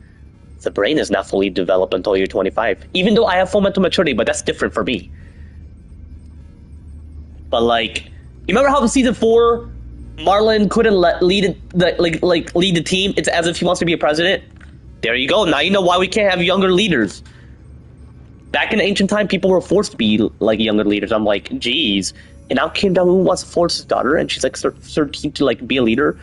the brain is not fully developed until you're 25. Even though I have full mental maturity, but that's different for me. But, like, you remember how in season 4, Marlon couldn't lead the team? It's as if he wants to be a president. There you go. Now you know why we can't have younger leaders. Back in ancient time, people were forced to be, like, younger leaders. I'm like, geez. And now Kim Jong-un wants to force his daughter, and she's, like, 13 to, like, be a leader.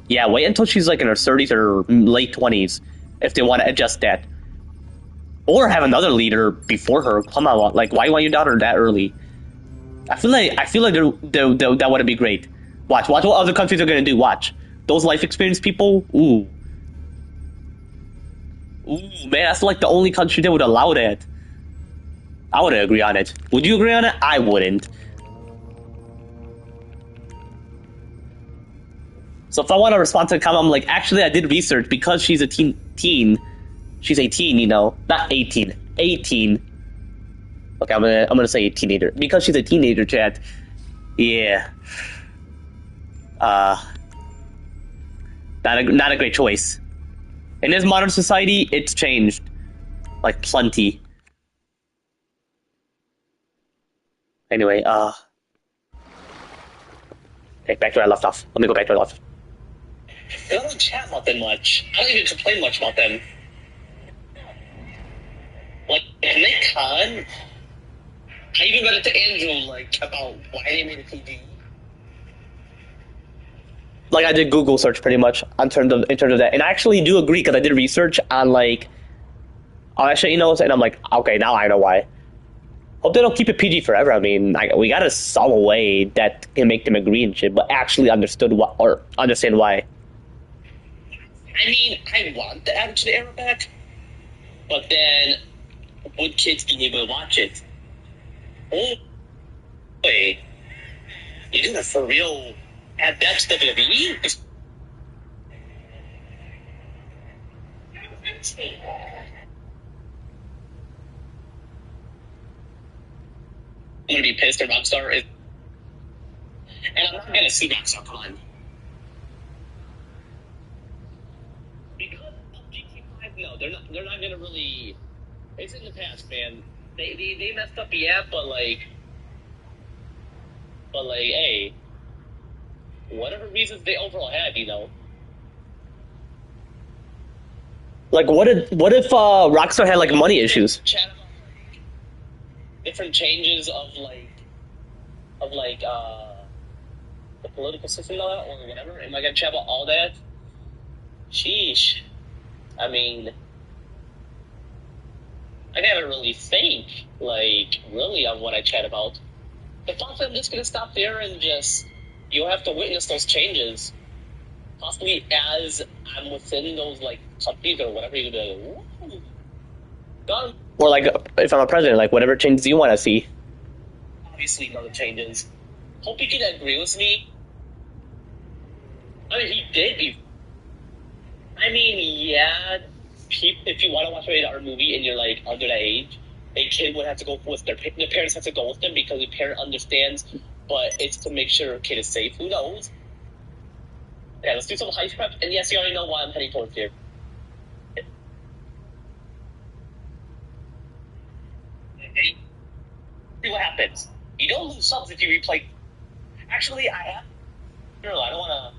Yeah, wait until she's, like, in her 30s or late 20s, if they want to adjust that. Or have another leader before her. Come on, like, why you want your daughter that early? I feel like that would be great. Watch what other countries are gonna do. Watch those life experience people. Ooh, man, that's like the only country that would allow that. I wouldn't agree on it. Would you agree on it? I wouldn't. So if I want to respond to the comment, I'm like, actually, I did research because she's a teen. She's 18, you know, not 18. 18. Okay, I'm gonna say a teenager because she's a teenager. Chat. Yeah. Uh, not a great choice. In this modern society, it's changed. Like, plenty. Anyway, okay, back to where I left off. Let me go back to where I left off. I don't chat about them much. I don't even complain much about them. Like, Nick Khan, I even got it to Andrew, like, about why they made a PG. Like, I did Google search pretty much in terms of that. And I actually do agree, because I did research on, like, all that shit, you know, and I'm like, okay, now I know why. Hope they don't keep it PG forever. I mean, we gotta solve a way that can make them agree and shit, but actually understand why. I mean, I want the Attitude Era back, but then would kids be able to watch it? Oh, wait. You do that for real at that's WWE? I'm gonna be pissed at Rockstar is, and I'm not gonna see Rockstar come on. Because of GT5, no, they're not gonna really. It's in the past, man. They messed up the app, but hey, whatever reasons they overall had, you know. Like, what if Rockstar had like money issues? Chat about like different changes of the political system and all that, or whatever. Am I gonna chat about all that? Sheesh. I mean, I gotta really think, like, really on what I chat about. But possibly I'm just gonna stop there and just, you'll have to witness those changes. Possibly as I'm within those, like, companies or whatever, you're gonna be like, ooh, done. Or like, if I'm a president, like whatever changes you want to see. Obviously, none of the changes. Hope you can agree with me. I mean, he did. I mean, yeah. If you want to watch a rated R movie and you're like under that age, a kid would have to go with their parents have to go with them because the parent understands. But it's to make sure a kid is safe. Who knows? Yeah, let's do some heist prep. And yes, you already know why I'm heading towards here. Okay. See what happens. You don't lose subs if you replay. Actually, I have. No, I don't want to.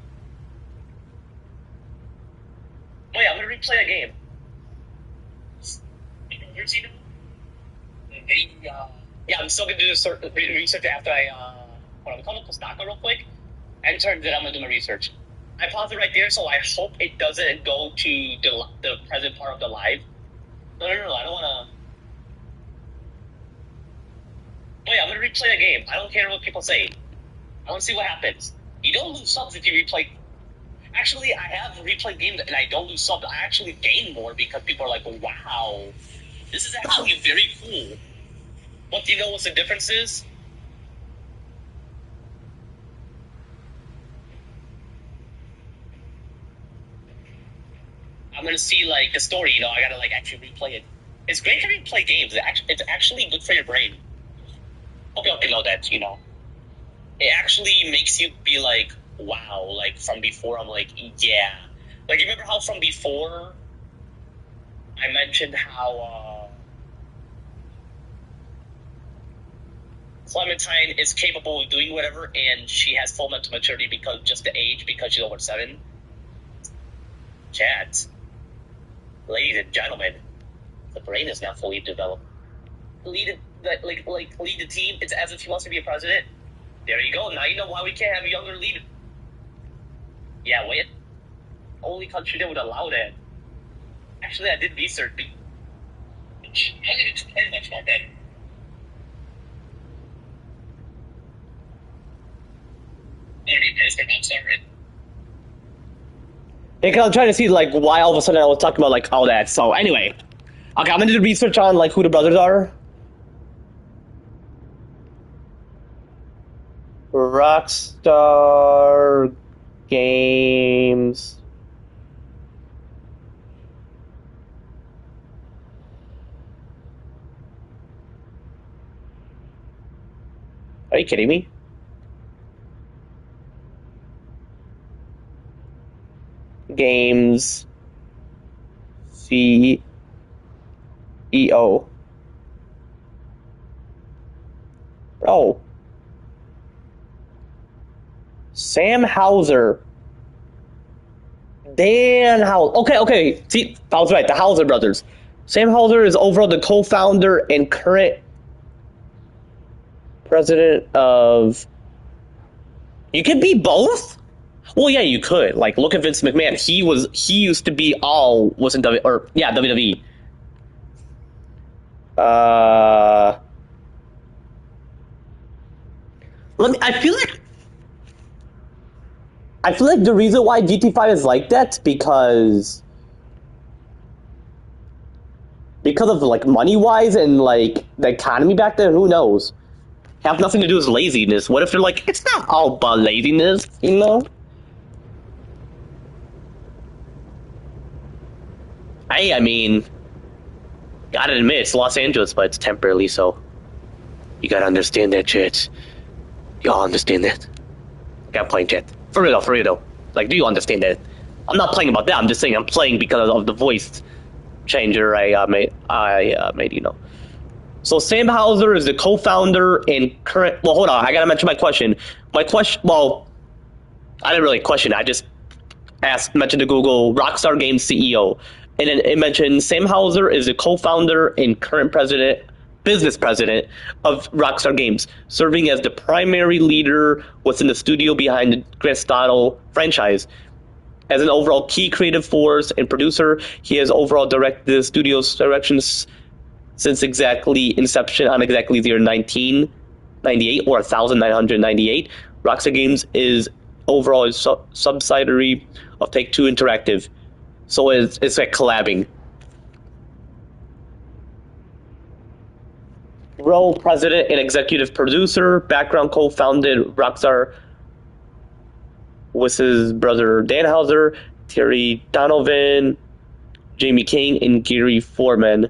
Oh yeah, I'm gonna replay a game. Yeah, I'm still gonna do this research after I what I'm calling Postaka real quick. And turns it, I'm gonna do my research. I paused it right there, so I hope it doesn't go to the present part of the live. No, I don't wanna. Oh yeah, I'm gonna replay a game. I don't care what people say. I wanna see what happens. You don't lose subs if you replay. Actually, I have replayed games and I don't lose subs. I actually gain more because people are like, wow, this is actually very cool. But do you know what the difference is? I'm gonna see like the story. You know, I gotta like actually replay it. It's great to replay games. It's actually good for your brain. Hope y'all can know that. You know, it actually makes you be like, wow. Like from before, I'm like, yeah. Like you remember how from before I mentioned how Clementine is capable of doing whatever, and she has full mental maturity because just the age, because she's over 7. Chat, ladies and gentlemen, the brain is not fully developed. Lead the team. It's as if he wants to be a president. There you go. Now you know why we can't have a younger leader. Yeah, wait. Only country that would allow that. Actually, I did research. I didn't complain much about that. I'm sorry. Because I'm trying to see like why all of a sudden I was talking about like all that. So anyway, okay, I'm gonna do research on like who the brothers are. Rockstar Games. Are you kidding me? Games CEO. Bro. Sam Hauser. Dan Hauser. Okay. See, I was right. The Hauser brothers. Sam Hauser is overall the co-founder and current president of. You could be both. Well, yeah, you could. Like, look at Vince McMahon. He used to be WWE. I feel like the reason why GT5 is like that because of like money wise and like the economy back then. Who knows? Have nothing to do with laziness. What if they're like, it's not all about laziness, you know? I mean, gotta admit, it's Los Angeles, but it's temporarily, so you gotta understand that, chat. Y'all understand that? I'm playing, chat. For real though. Like, do you understand that? I'm not playing about that. I'm just saying I'm playing because of the voice changer I made. You know. So Sam Hauser is the co-founder and current. Well, hold on. I gotta mention my question. Well, I didn't really question. I just mentioned to Google Rockstar Games CEO, and then it mentioned Sam Hauser is the co-founder and current business president of Rockstar Games, serving as the primary leader within the studio behind the Grand Theft Auto franchise. As an overall key creative force and producer, he has overall directed the studio's directions since inception on exactly the year 1998 or 1998. Rockstar Games is overall a subsidiary of Take-Two Interactive, so it's like collabing. Role president and executive producer. Background co-founded Rockstar with his brother Dan Hauser, Terry Donovan, Jamie King, and Gary Foreman.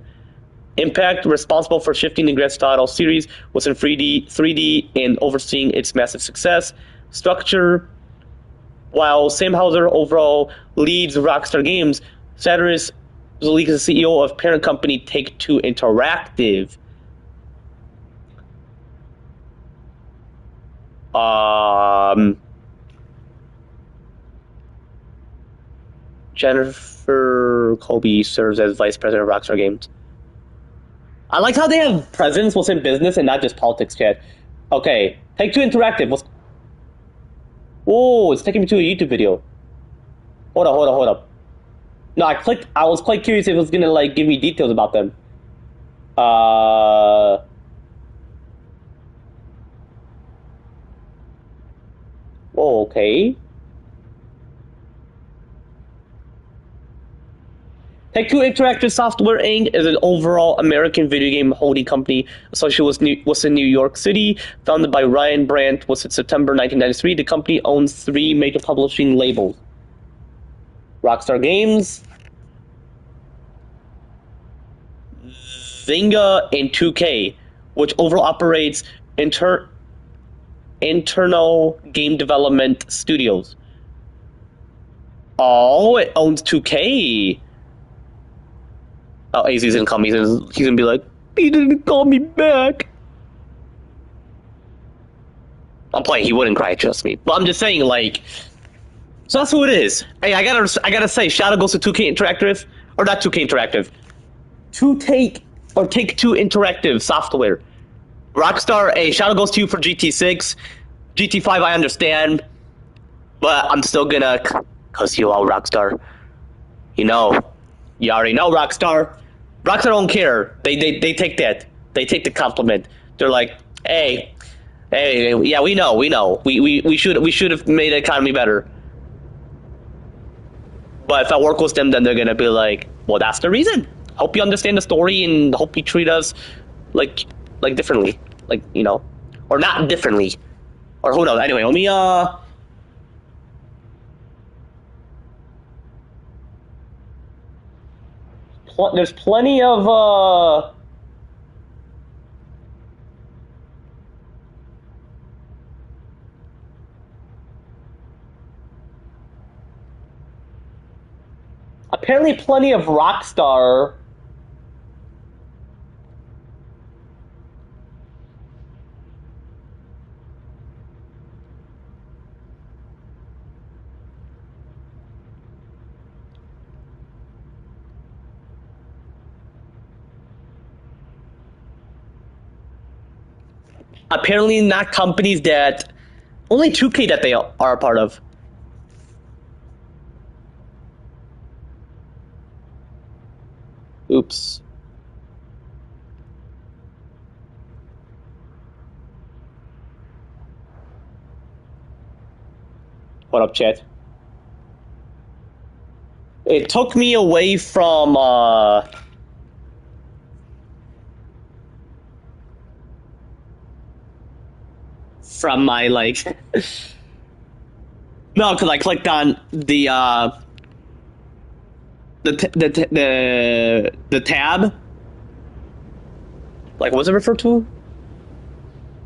Impact, responsible for shifting the Grand Theft Auto series within 3D and overseeing its massive success. Structure, while Sam Hauser overall leads Rockstar Games, Cyrus Zalik is the CEO of parent company Take-Two Interactive. Jennifer Colby serves as vice president of Rockstar Games. I like how they have presence within business and not just politics, chat. Okay, Take-Two Interactive. Whoa, it's taking me to a YouTube video. Hold up. No, I was quite curious if it was gonna like give me details about them. Whoa, okay. Take-Two Interactive Software Inc. is an overall American video game holding company associated with New York City. Founded by Ryan Brandt was in September 1993. The company owns 3 major publishing labels: Rockstar Games, Zynga, and 2K, which overall operates internal game development studios. Oh, it owns 2K. Oh, AZ's gonna call me. He's gonna be like, he didn't call me back. I'm playing. He wouldn't cry, trust me. But I'm just saying, like, so that's who it is. Hey, I gotta say, shout out goes to 2K Interactive, or not 2K Interactive, Take-Two Interactive Software. Rockstar, hey, shout out goes to you for GT6, GT5. I understand, but I'm still gonna, cause you all Rockstar. You already know Rockstar. Rockstar don't care. They take that. They take the compliment. They're like, hey, yeah, we know. We should have made the economy better. But if I work with them, then they're gonna be like, well, that's the reason. Hope you understand the story and hope you treat us like differently, like, you know, or not differently, or who knows. Anyway, let me there's plenty of Apparently, plenty of Rockstar. Apparently, not companies that only 2K that they are a part of. Oops. What up, chat? It took me away from my like no, because I clicked on the the tab. Like, what's it referred to?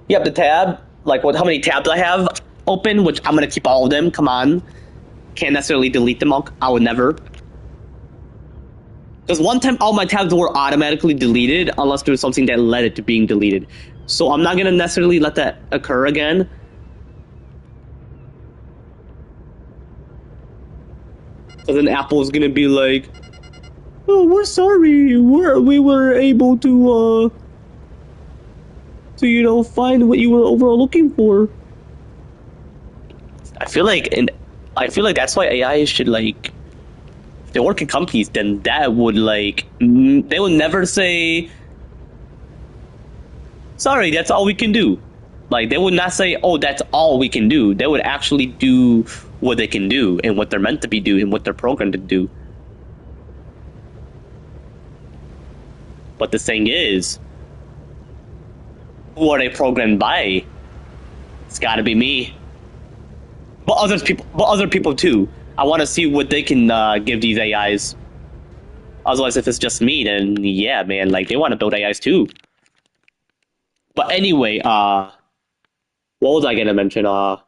Yep, the tab. Like, how many tabs I have open, which I'm gonna keep all of them. Come on, can't necessarily delete them all. I would never. Because one time all my tabs were automatically deleted unless there was something that led it to being deleted. So I'm not gonna necessarily let that occur again. So then Apple's gonna be like, "Oh, we're sorry. We were able to find what you were overall looking for." I feel like that's why AI should like. If they work in companies, then that would like they would never say, "Sorry, that's all we can do." Like, they would not say, "Oh, that's all we can do." They would actually do what they can do and what they're meant to be doing and what they're programmed to do. But the thing is, who are they programmed by? It's got to be me. But other people too. I want to see what they can give these AIs. Otherwise, if it's just me, then yeah, man, like they want to build AIs too. But anyway, what was I gonna mention? What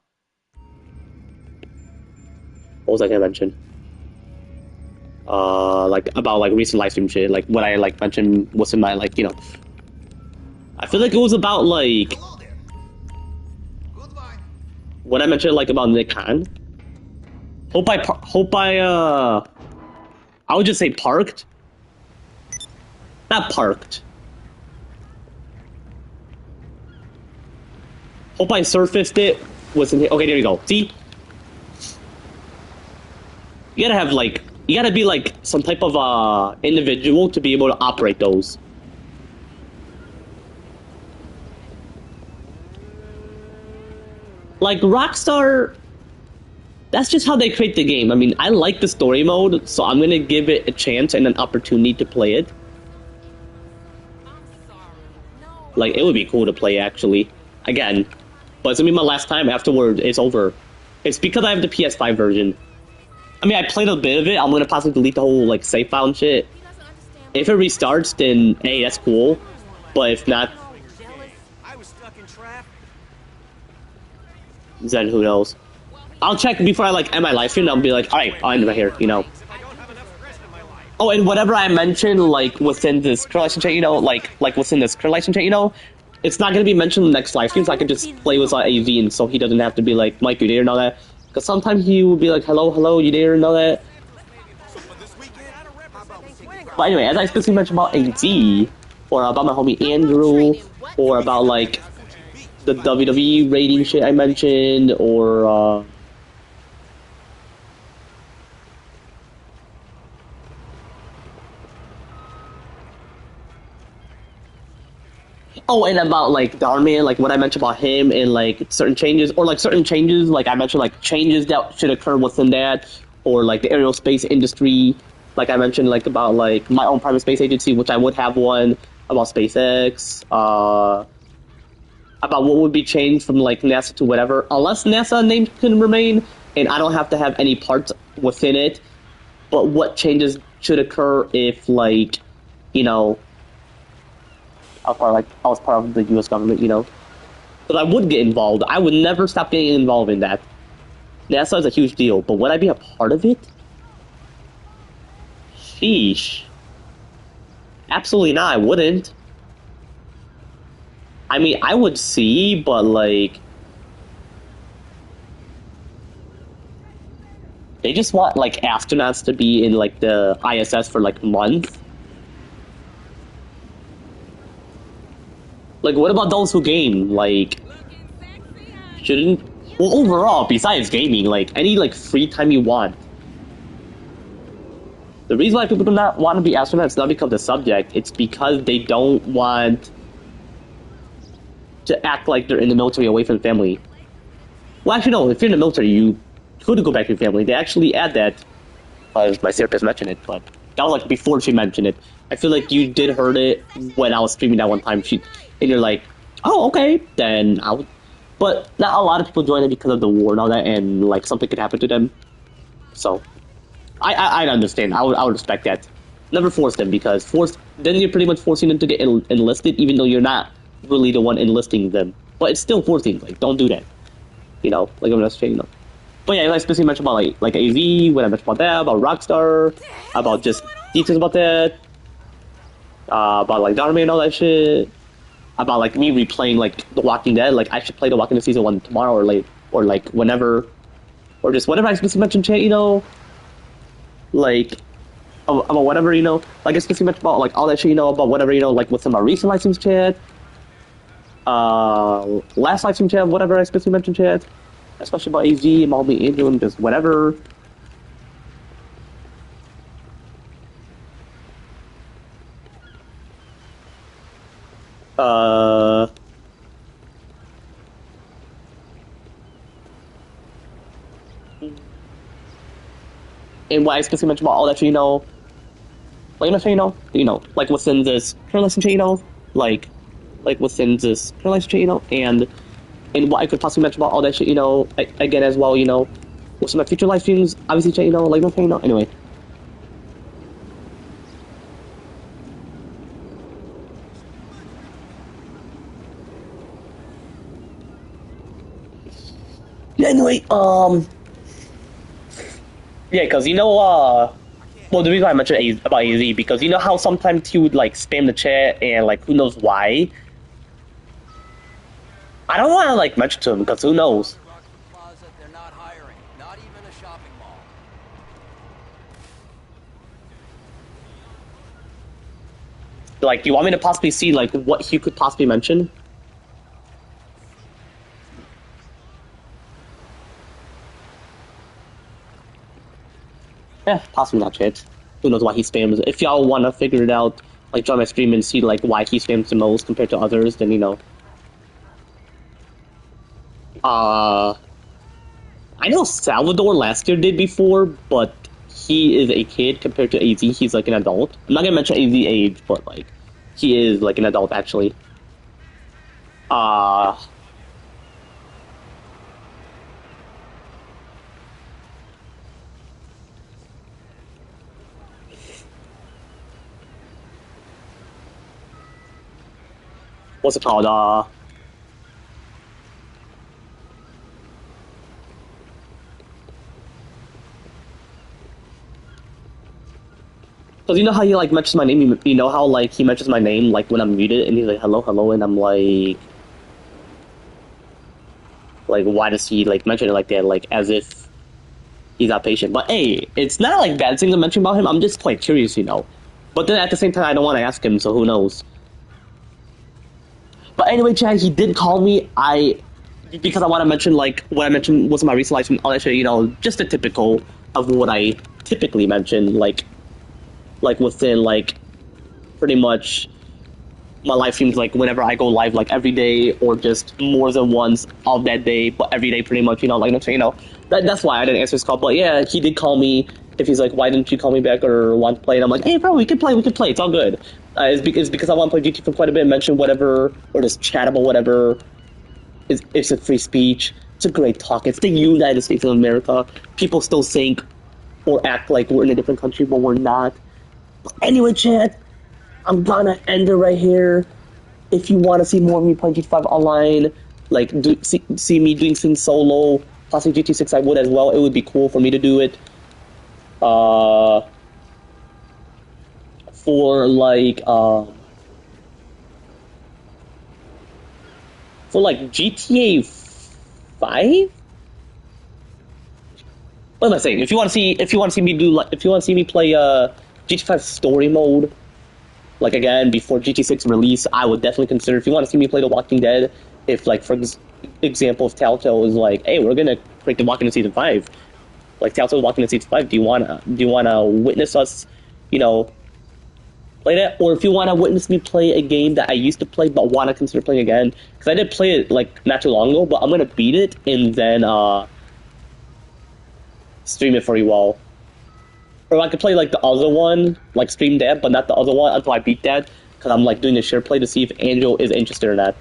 was I gonna mention? Like about like recent live stream shit. Like what I like mentioned was in my like I feel like it was about like Hello there. Goodbye. what I mentioned like about Nick Khan. I would just say parked. Not parked. Hope I surfaced it. Wasn't here. Okay, there you go. See? You gotta have like, you gotta be like some type of individual to be able to operate those. Like Rockstar, that's just how they create the game. I mean, I like the story mode, so I'm gonna give it a chance and an opportunity to play it. Like, it would be cool to play, actually. Again. But it's gonna be my last time. Afterward, it's over. It's because I have the PS5 version. I mean, I played a bit of it. I'm gonna possibly delete the whole, like, save file and shit. If it restarts, then, hey, that's cool. But if not, I was stuck in traffic. then who knows? I'll check before I, like, end my live stream. I'll be like, alright, I'll end it right here, If I don't have enough stress in my life. Oh, and whatever I mentioned, like, within this correlation chat, like within this correlation chat, it's not gonna be mentioned in the next live stream, so I can just play with AV, and so he doesn't have to be like, Mike, you there and all that. Because sometimes he will be like, hello, you there and all that. So for this weekend, how about we take a But anyway, as I specifically mentioned about AD, or about my homie Andrew, or about, like, the WWE rating shit I mentioned, or, oh, and about, like, Darman, like, what I mentioned about him, and, like, certain changes, or, like, certain changes, like, I mentioned, like, changes that should occur within that, or, like, the aerospace industry, like I mentioned, like, about, like, my own private space agency, which I would have one, about SpaceX, about what would be changed from, like, NASA to whatever, unless NASA name can remain, and I don't have to have any parts within it, but what changes should occur if, like, I was part of the U.S. government, But I would get involved. I would never stop getting involved in that. NASA is a huge deal, but would I be a part of it? Sheesh. Absolutely not, I wouldn't. I mean, I would see, but like... They just want, like, astronauts to be in, like, the ISS for, like, months. Like, what about those who game? Like, shouldn't... Well, overall, besides gaming, like, any, like, free time you want. The reason why people do not want to be astronauts is not because of the subject, it's because they don't want to act like they're in the military away from family. Well, actually, no, if you're in the military, you could go back to your family. They actually add that. My therapist mentioned it, but that was, like, before she mentioned it. I feel like you did heard it when I was streaming that one time. And you're like, oh, okay, then I'll... But not a lot of people join it because of the war and all that, and, like, something could happen to them. So, I understand. I would respect that. Never force them, because then you're pretty much forcing them to get enlisted, even though you're not really the one enlisting them. But it's still forcing. Like, don't do that. You know, like I'm just saying, you know. But yeah, I specifically mentioned about like AZ, when I mentioned about that, about Rockstar, about just details about that, about like Dharma and all that shit, about like me replaying like The Walking Dead. Like I should play The Walking Dead season 1 tomorrow or like whenever, or just whatever I specifically mentioned, chat. You know, like about whatever, you know, like I specifically mentioned about like all that shit, you know, about whatever, you know, like with some of my recent live streams, chat. Last live stream chat, whatever I specifically mentioned, chat. Especially about AZ, about me, Angel, and just whatever. And what I specifically mentioned about all that, you know, like, you know, like within this current live stream, you know, like within this current live stream, you know, and what I could possibly mention about all that shit, you know, again as well, you know, with some of my future live streams, obviously, you know, like, you know, anyway. Anyway, yeah, because, you know, well, the reason why I mentioned about AZ, because you know how sometimes he would, like, spam the chat, and, like, who knows why? I don't want to, like, mention to him, because who knows? They're not hiring, not even a shopping mall. Like, you want me to possibly see, like, what he could possibly mention? Yeah, possibly not yet. Who knows why he spams. If y'all want to figure it out, like, join my stream and see, like, why he spams the most compared to others, then, you know. I know Salvador last year did before, but he is a kid compared to AZ. He's like an adult. I'm not gonna mention AZ age, but like he is like an adult actually. What's it called? Because you know how he, like, mentions my name? You know how, like, he mentions my name, like, when I'm muted, and he's like, hello, hello, and I'm like, why does he, like, mention it like that? Like, as if he's not patient. But, hey, it's not, like, bad things to mention about him. I'm just quite curious, you know. But then, at the same time, I don't want to ask him, so who knows? But anyway, Chad, he did call me. Because I want to mention, like, what I mentioned was my recent life, all that shit, you know, just the typical of what I typically mention, like within, like, pretty much my live streams, like, whenever I go live, like, every day, or just more than once of that day, but every day, pretty much, you know, like, you know, that's why I didn't answer his call. But yeah, he did call me. If he's like, why didn't you call me back or want to play? And I'm like, hey, bro, we can play, it's all good. It's because I want to play GT for quite a bit, mention whatever, or just chat about whatever. It's a free speech. It's a great talk. It's the United States of America. People still think or act like we're in a different country, but we're not. But anyway, chat, I'm gonna end it right here. If you want to see more of me playing GT5 online, like, see me doing things solo, possibly GT6 I would as well. It would be cool for me to do it. for GTA 5. What am I saying? If you want to see me do if you want to see me play GTA 5 story mode, like again before GTA 6 release, I would definitely consider. If you want to see me play The Walking Dead, if like for example, if Telltale is like, hey, we're gonna create The Walking Dead season 5, like Telltale Walking Dead season 5, do you wanna witness us, play that? Or if you wanna witness me play a game that I used to play but wanna consider playing again, because I did play it like not too long ago, but I'm gonna beat it and then stream it for you all. Or I could play like the other one, like stream that, but not the other one until I beat that, because I'm like doing a share play to see if Angel is interested or not.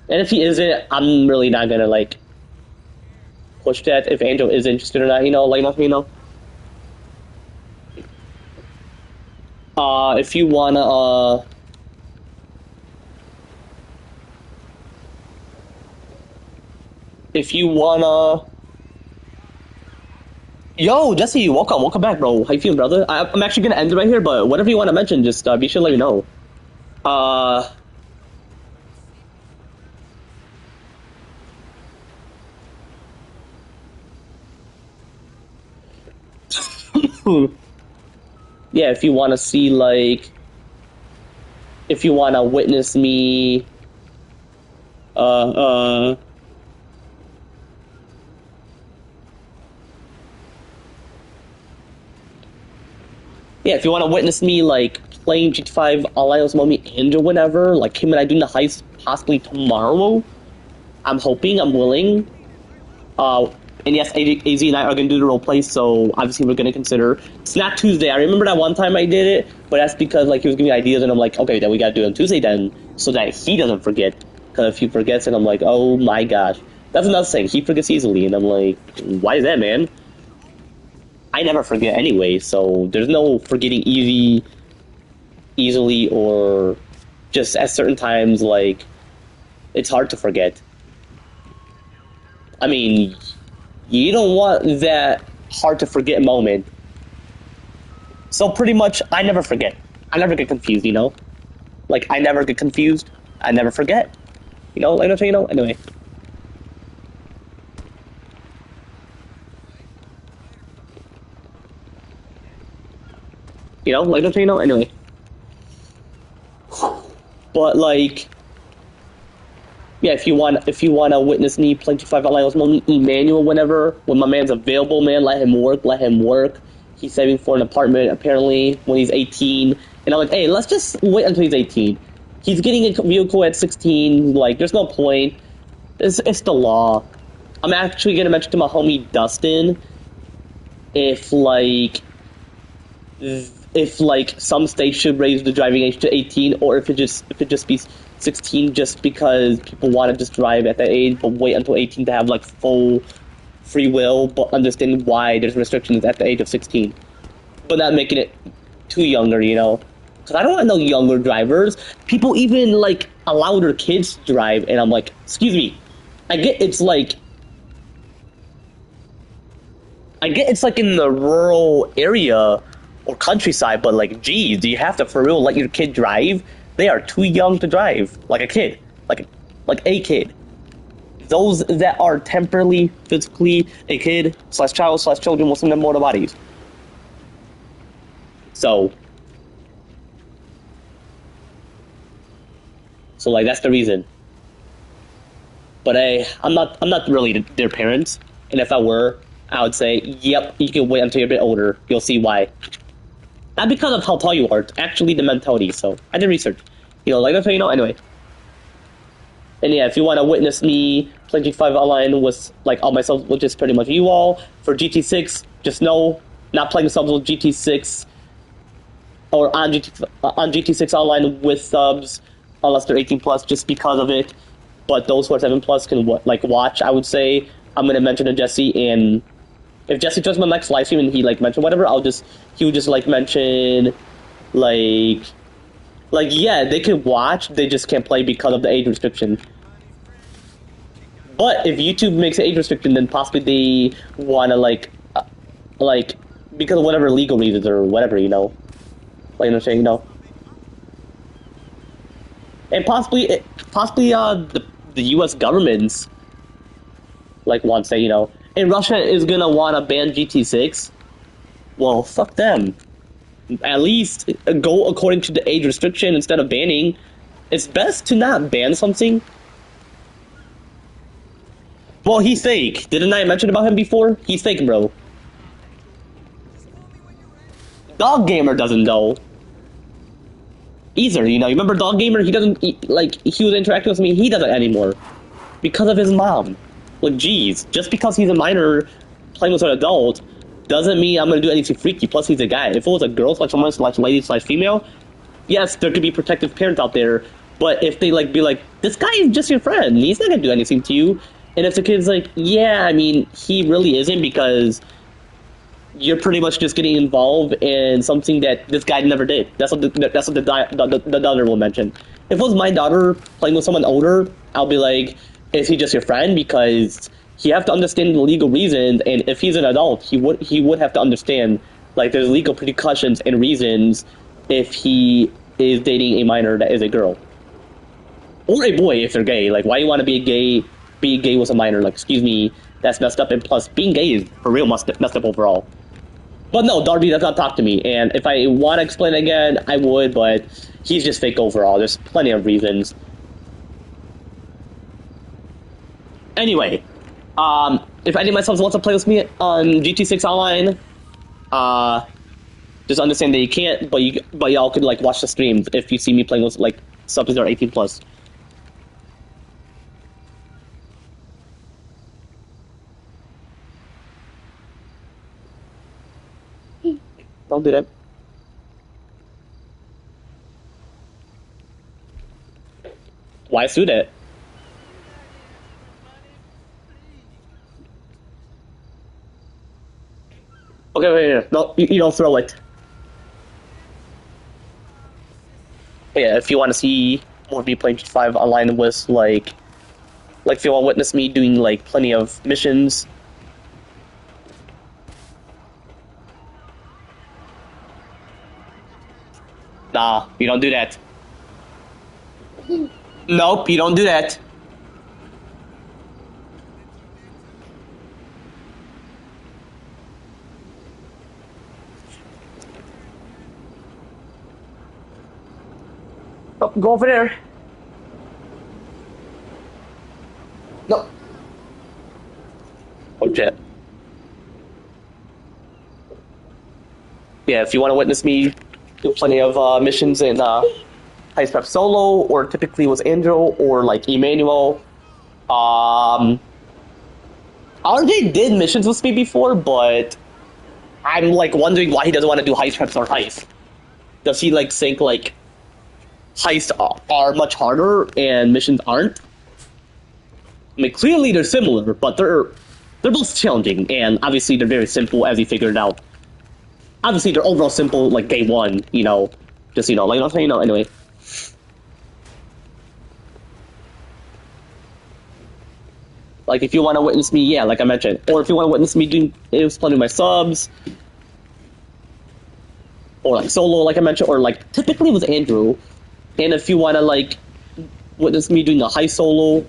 And if he isn't, I'm really not gonna like push that. If Angel is interested or not, let me know. If you wanna Yo, Jesse, welcome back, bro. How you feeling, brother? I'm actually gonna end it right here, but whatever you want to mention, just be sure to let me know. Yeah, if you want to see, if you want to witness me, yeah, if you want to witness me, playing GTA 5 Alliance Mummy and or whatever, him and I doing the heist possibly tomorrow, I'm hoping, I'm willing. And yes, AZ and I are going to do the roleplay, so obviously we're going to consider. It's not Tuesday. I remember that one time I did it, but that's because, he was giving me ideas, and I'm like, okay, then we got to do it on Tuesday then, so that he doesn't forget. Because if he forgets, and I'm like, oh my gosh. That's another thing. He forgets easily, and I'm like, why is that, man? I never forget anyway, so there's no forgetting easily, or just at certain times, it's hard to forget. I mean, you don't want that hard to forget moment. So pretty much, I never forget. I never get confused, I never get confused. I never forget. Anyway. Anyway. But yeah, if you wanna witness me playing G5 Alliance Mode, Emmanuel, whenever, when my man's available, man, let him work. He's saving for an apartment apparently when he's 18, and I'm like, hey, let's just wait until he's 18. He's getting a vehicle at 16. There's no point. It's the law. I'm actually gonna mention to my homie Dustin if some states should raise the driving age to 18, or if it just be 16, just because people want to just drive at that age, but wait until 18 to have full free will, but understand why there's restrictions at the age of 16, but not making it too younger, because I don't want no younger drivers. People even allow their kids to drive, and I'm like, excuse me. I get it's in the rural area or countryside, but geez, do you have to for real let your kid drive? They are too young to drive, like a kid, like a kid. Those that are temporarily, physically a kid / child / children with some motor bodies. So that's the reason. But I'm not really their parents, and if I were, I would say, yep, you can wait until you're a bit older. You'll see why. Not because of how tall you are, actually the mentality. So I did research. Anyway. And yeah, if you want to witness me playing GTA 5 online with all myself, which is pretty much you all, for GT 6, just know, not playing subs with GT 6 or on GT 6 online with subs unless they're 18 plus, just because of it. But those who are 7 plus can watch. I would say I'm gonna mention to Jesse, and if Jesse joins my next live stream and he mention whatever, he would just mention yeah, they can watch, they just can't play because of the age restriction. But if YouTube makes an age restriction, then possibly they wanna because of whatever legal reasons or whatever, you know. Like, you know what I'm saying, you know. And possibly the U.S. government's like wants that, you know. And Russia is gonna want to ban GT6. Well, fuck them. At least go according to the age restriction instead of banning. It's best to not ban something. Well, he's fake. Didn't I mention about him before? He's fake, bro. Dog Gamer doesn't know. Either, you know. You remember Dog Gamer? He doesn't, like, he was interacting with me. He doesn't anymore. Because of his mom. Like, geez. Just because he's a minor playing with an adult doesn't mean I'm gonna do anything freaky. Plus, he's a guy. If it was a girl slash someone slash lady slash female, yes, there could be protective parents out there. But if they, like, be like, this guy is just your friend. He's not gonna do anything to you. And if the kid's like, yeah, I mean, he really isn't because you're pretty much just getting involved in something that this guy never did. That's what the daughter will mention. If it was my daughter playing with someone older, I'll be like, is he just your friend? Because you have to understand the legal reasons, and if he's an adult, he would have to understand, like, there's legal repercussions and reasons if he is dating a minor that is a girl. Or a boy if they're gay. Like, why do you want to be gay with a minor? Like, excuse me, that's messed up, and plus, being gay is for real messed up overall. But no, Darby does not talk to me, and if I want to explain it again, I would, but he's just fake overall. There's plenty of reasons. Anyway, if any of myself wants to play with me on GT6 Online, just understand that you can't, but y'all could, like, watch the streams if you see me playing with, like, subs that are 18+. Don't do that. Why sue that? Okay, wait. No, you don't throw it. But yeah, if you want to see more of me playing GT5 online with, like if you want to witness me doing, like, plenty of missions. Nah, you don't do that. Nope, you don't do that. Oh, go over there. No. Oh, shit. Yeah, if you want to witness me do plenty of missions in Heist Prep solo, or typically with Andrew, or, like, Emmanuel. RJ did missions with me before, but I'm, like, wondering why he doesn't want to do Heist Preps or Heist. Does he, like, think, like, Heists are much harder and missions aren't? I mean, clearly they're similar, but they're both challenging, and obviously they're very simple as he figured it out. Obviously, they're overall simple, like, day one, you know. Just, you know, like, you know, anyway. Like, if you want to witness me, yeah, like I mentioned. Or if you want to witness me doing plenty of my subs. Or, like, solo, like I mentioned. Or, like, typically with Andrew. And if you want to, like, witness me doing a heist solo.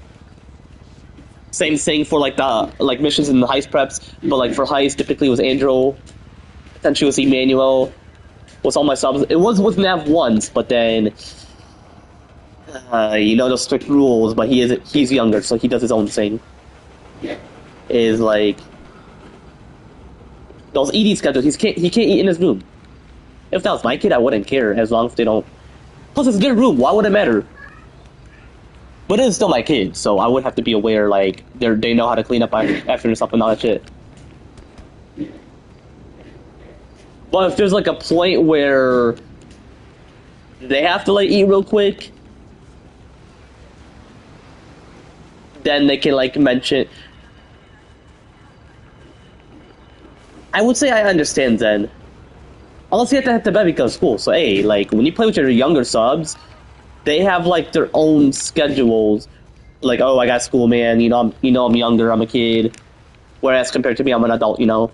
Same thing for, like, the, like, missions in the heist preps. But, like, for heist, typically with Andrew. Potentially with Emmanuel, with all my subs. It was with Nav once, but then, you know, those strict rules, but he's younger, so he does his own thing. Is like, those eating schedules, he can't eat in his room. If that was my kid, I wouldn't care, as long as they don't. Plus, it's their room, why would it matter? But it is still my kid, so I would have to be aware, like, they know how to clean up after themselves and all that shit. But if there's, like, a point where they have to, like, eat real quick, then they can, like, mention. I would say I understand then. Unless you have to head to bed because of school. So, hey, like, when you play with your younger subs, they have, like, their own schedules. Like, oh, I got school, man. I'm younger. I'm a kid. Whereas compared to me, I'm an adult. You know.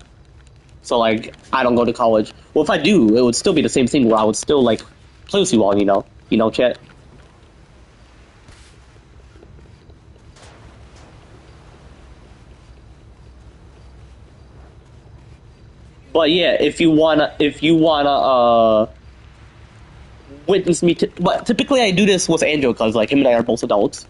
So like I don't go to college. Well, if I do, it would still be the same thing where I would still like play with you all. Chat. But yeah, if you wanna witness me, but typically I do this with Andrew because like him and I are both adults,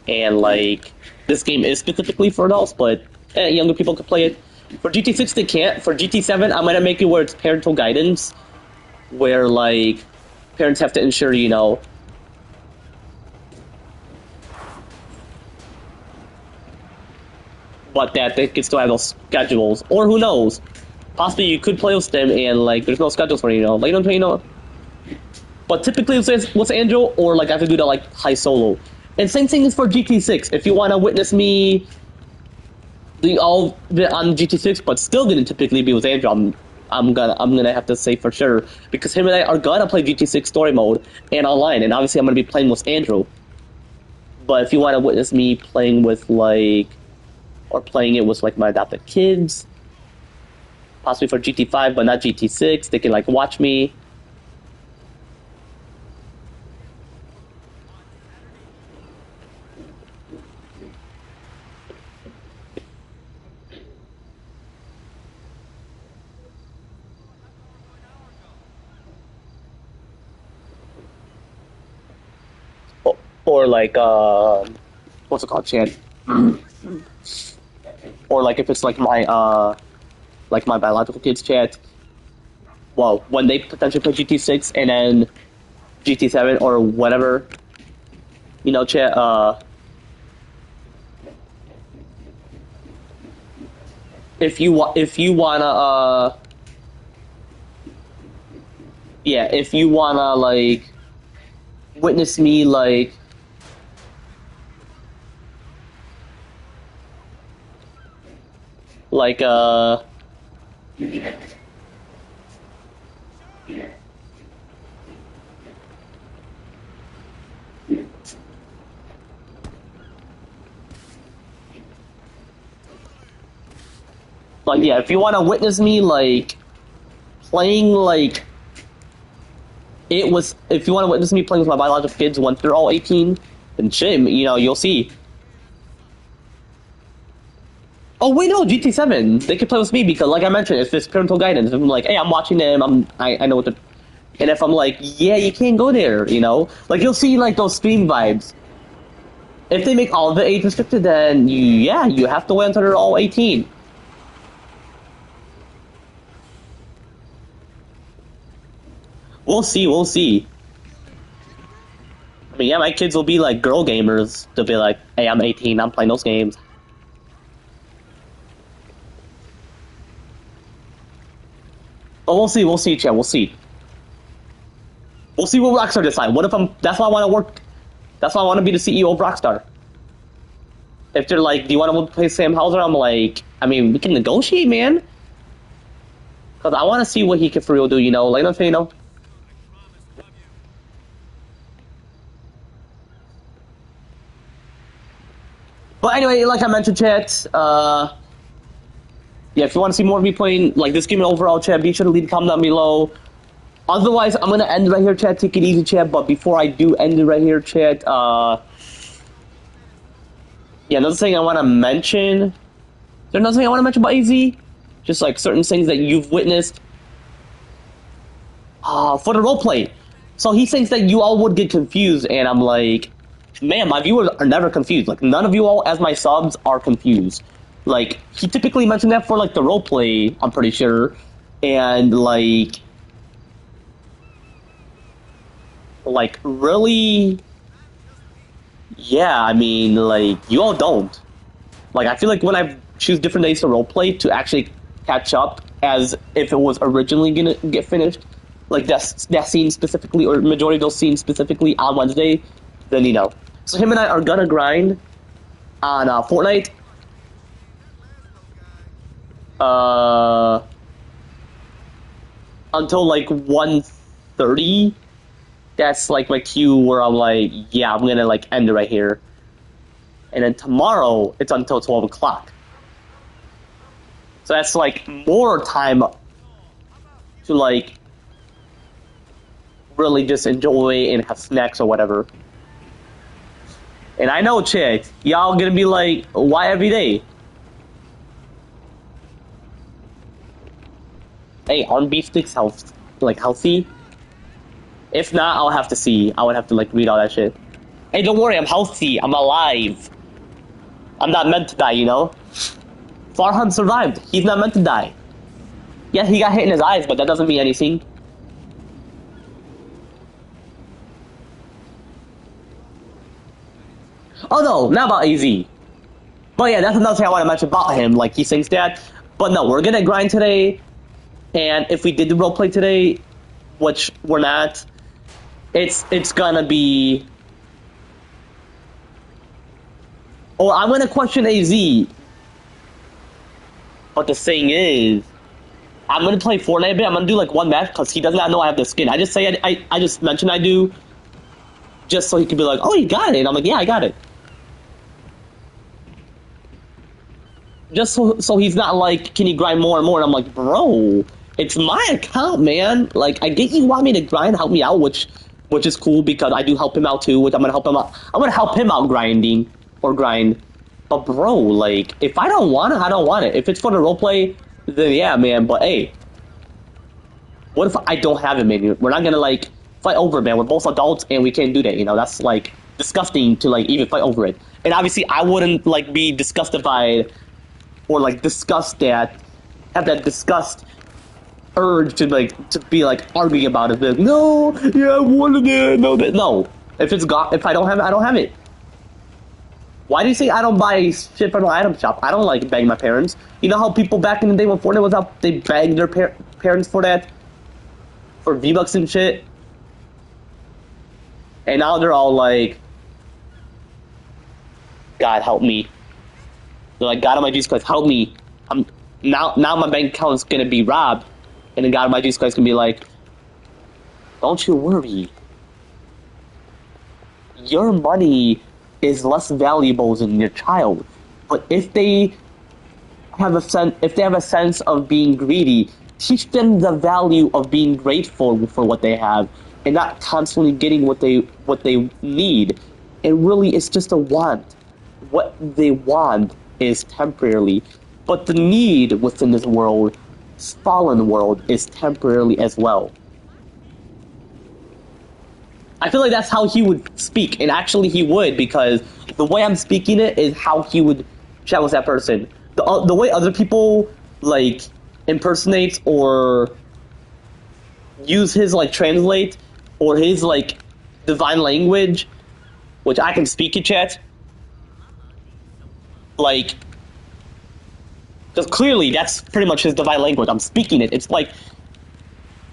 and like this game is specifically for adults, but younger people could play it. For GT6 they can't. For GT7 I'm gonna make it where it's parental guidance, where like parents have to ensure but that they can still have those schedules, or who knows, possibly you could play with them and like there's no schedules for like But typically it's with Angel, or like I have to do that like high solo. And same thing is for GT6. If you want to witness me doing all the on GT6, but still gonna typically be with Angel, I'm gonna have to say for sure, because him and I are gonna play GT6 story mode and online, and obviously I'm gonna be playing with Andrew. But if you want to witness me playing with or playing it with like my adopted kids, possibly for GT5 but not GT6, they can like watch me. Or like what's it called, chat? Or like if it's like my biological kids chat. Well, when they potentially play GT6 and then GT7 or whatever, chat. If you wanna like witness me like yeah, if you want to witness me like playing like it was, if you want to witness me playing with my biological kids once they're all 18, then shit, you'll see. Oh wait, no, GT7. They can play with me because, like I mentioned, it's this parental guidance. If I'm like, hey, I'm watching them. I know what to. And if I'm like, yeah, you can't go there. Like you'll see like those stream vibes. If they make all of it age restricted, then you have to wait until they're all 18. We'll see. I mean, yeah, my kids will be like girl gamers. They'll be like, hey, I'm 18. I'm playing those games. Oh, we'll see, chat. We'll see. We'll see what Rockstar decide. What if that's why I want to work. That's why I want to be the CEO of Rockstar. If they're like, do you want to play Sam Hauser? I'm like, I mean, we can negotiate, man. Because I want to see what he can for real do, Like, I'm saying, But anyway, like I mentioned, chat, yeah, if you want to see more of me playing like this game in overall, chat, be sure to leave a comment down below. Otherwise, I'm gonna end right here, chat. Take it easy, chat. But before I do end it right here, chat, yeah, another thing I want to mention. There's another thing I want to mention about AZ. Just like certain things that you've witnessed. For the roleplay. So he thinks that you all would get confused, and I'm like, man, my viewers are never confused. Like, none of you all, as my subs, are confused. Like, he typically mentioned that for, like, the roleplay, I'm pretty sure. And, like, really? Yeah, I mean, like, you all don't. Like, I feel like when I choose different days to roleplay to actually catch up as if it was originally gonna get finished, like, that scene specifically, or majority of those scenes specifically on Wednesday, then, So him and I are gonna grind on Fortnite. Until like 1:30. That's like my cue where I'm like, yeah, I'm gonna like end it right here. And then tomorrow it's until 12 o'clock. So that's like more time to like really just enjoy and have snacks or whatever. And I know, chicks, y'all gonna be like, why every day? Hey, aren't beef sticks healthy? If not, I'll have to see. I would have to like read all that shit. Hey, don't worry, I'm healthy. I'm alive. I'm not meant to die, you know? Farhan survived. He's not meant to die. Yeah, he got hit in his eyes, but that doesn't mean anything. Oh no, not about AZ. But yeah, that's another thing I want to mention about him. Like, he thinks that. But no, we're gonna grind today. And if we did the roleplay today, which we're not, it's gonna be... Or I'm gonna question AZ. But the thing is, I'm gonna play Fortnite a bit. I'm gonna do like one match because he does not know I have the skin. I just say I just mention I do, just so he can be like, oh, you got it. And I'm like, yeah, I got it. Just so he's not like, can you grind more and more? And I'm like, bro, it's my account, man. Like, I get you want me to grind, help me out, which is cool because I do help him out too. Which I'm gonna help him out. I'm gonna help him out grinding or grind. But bro, like, if I don't want it, I don't want it. If it's for the roleplay, then yeah, man. But hey, what if I don't have it, man? We're not gonna like fight over it, man. We're both adults and we can't do that. You know, that's like disgusting to like even fight over it. And obviously, I wouldn't like be disgustified or like disgust that, have that disgust urge to be like arguing about it. Like, no, yeah, I wanted it. No, no. If I don't have it, I don't have it. Why do you say I don't buy shit from the item shop? I don't like beg my parents. You know how people back in the day when Fortnite was out, they begged their parents for that? For V-Bucks and shit? And now they're all like, God help me. They're like, God of my Jesus Christ, help me. Now my bank account's gonna be robbed. And then God of my Jesus Christ can be like, don't you worry. Your money is less valuable than your child. But if they have a sense of being greedy, teach them the value of being grateful for what they have and not constantly getting what they need. And really, it's just a want. What they want is temporarily, but the need within this world, this fallen world, is temporarily as well. I feel like that's how he would speak, and actually he would, because the way I'm speaking it is how he would chat with that person. The way other people like impersonate or use his like translate or his like divine language, which I can speak in chat, like, because clearly that's pretty much his divine language. I'm speaking it. It's like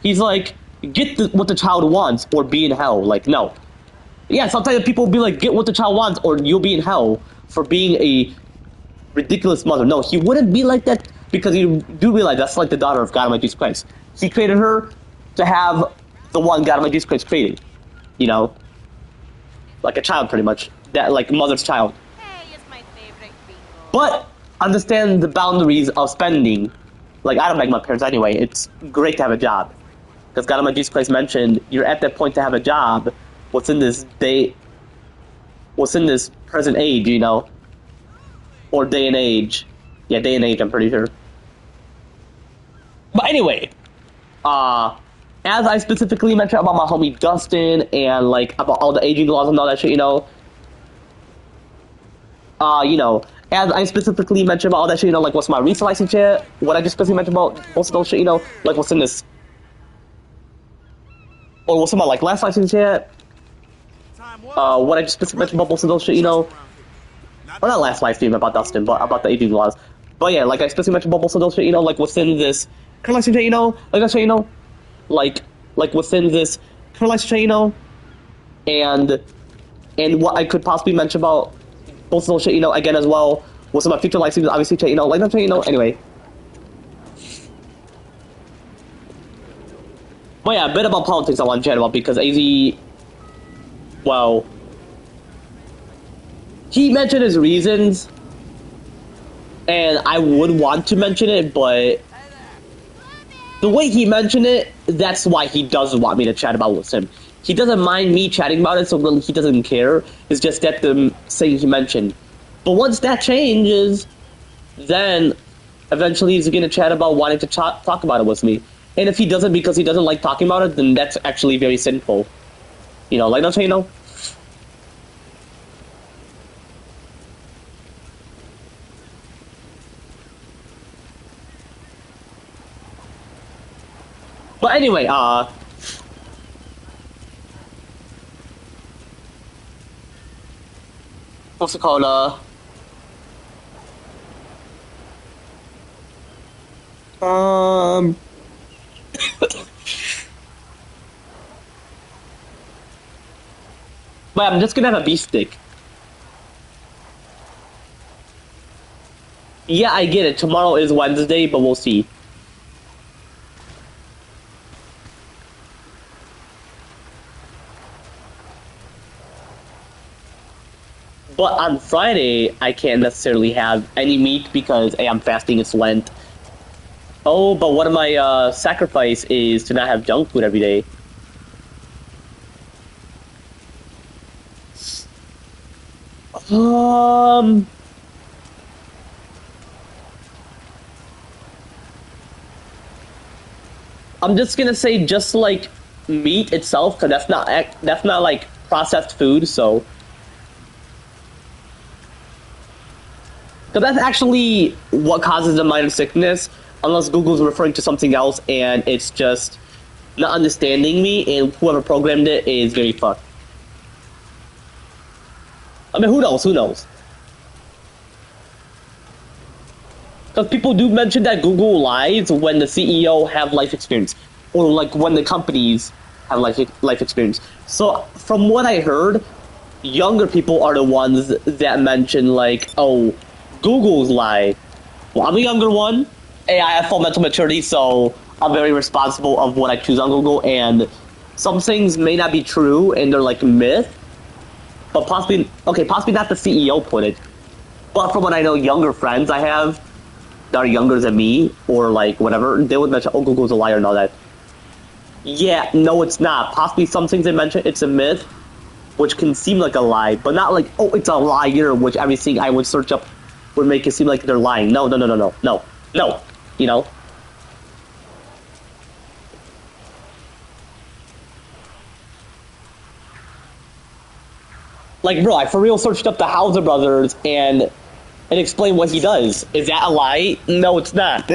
he's like, get what the child wants or be in hell. Like, no. Yeah, sometimes people will be like, get what the child wants or you'll be in hell for being a ridiculous mother. No, he wouldn't be like that because you do realize that's like the daughter of God Almighty Jesus Christ. He created her to have the one God Almighty Jesus Christ created. You know? Like a child, pretty much. That, like, mother's child. Hey, it's my favorite bingo. But understand the boundaries of spending. Like, I don't beg my parents anyway. It's great to have a job. Because God Almighty Jesus Christ mentioned, you're at that point to have a job within this present age, you know? Or day and age. Yeah, day and age, I'm pretty sure. But anyway, as I specifically mentioned about my homie Dustin and, like, about all the aging laws and all that shit, you know? As I specifically mentioned about all that shit, you know, like, what's my recent license shit? What I just specifically mentioned about most of those shit, you know? Like, what's in this... Or what's in my, like, last license shit? What I just specifically mentioned about most of those shit, you know? Or not last live stream about Dustin, but about the aging laws. But yeah, like, I specifically mentioned about most of those shit, you know? Like, what's in this current license shit, you know? Like I said, you know? Like within this current license shit, you know? And what I could possibly mention about both of those shit, you know, again as well. What's in my future license, obviously, shit, you know? Like that shit, you know? Anyway. But yeah, a bit about politics I want to chat about because AZ, well, he mentioned his reasons and I would want to mention it, but the way he mentioned it, that's why he doesn't want me to chat about it with him. He doesn't mind me chatting about it, so really he doesn't care. It's just that the thing he mentioned. But once that changes, then eventually he's going to chat about wanting to talk about it with me. And if he doesn't because he doesn't like talking about it, then that's actually very sinful. You know, like, don't you know? But anyway, what's it called? But I'm just gonna have a beef stick. Yeah, I get it. Tomorrow is Wednesday, but we'll see. But on Friday, I can't necessarily have any meat because I'm fasting. It's Lent. Oh, but one of my sacrifice is to not have junk food every day. I'm just gonna say just like meat itself, because that's not like processed food. So, because that's actually what causes the minor sickness, unless Google's referring to something else and it's just not understanding me, and whoever programmed it is very fucked. I mean, who knows? Who knows? Because people do mention that Google lies when the CEO have life experience, or like when the companies have life experience. So from what I heard, younger people are the ones that mention like, oh, Google's lie. Well, I'm a younger one. And I have full mental maturity, so I'm very responsible of what I choose on Google. And some things may not be true, and they're like myth, but possibly not the CEO put it. But from what I know, younger friends I have that are younger than me, or like whatever, they would mention, oh, Google's a liar and all that. Yeah, no, it's not. Possibly some things they mention, it's a myth, which can seem like a lie, but not like, oh, it's a liar, which everything I would search up would make it seem like they're lying. No. You know? Like, bro, I for real searched up the Hauser brothers and explained what he does. Is that a lie? No, it's not.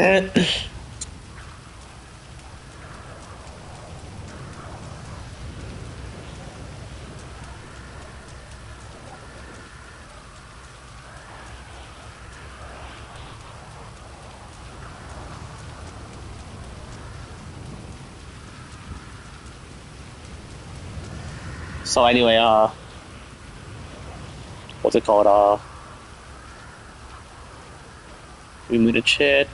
So anyway, what's it called? Remove the chat.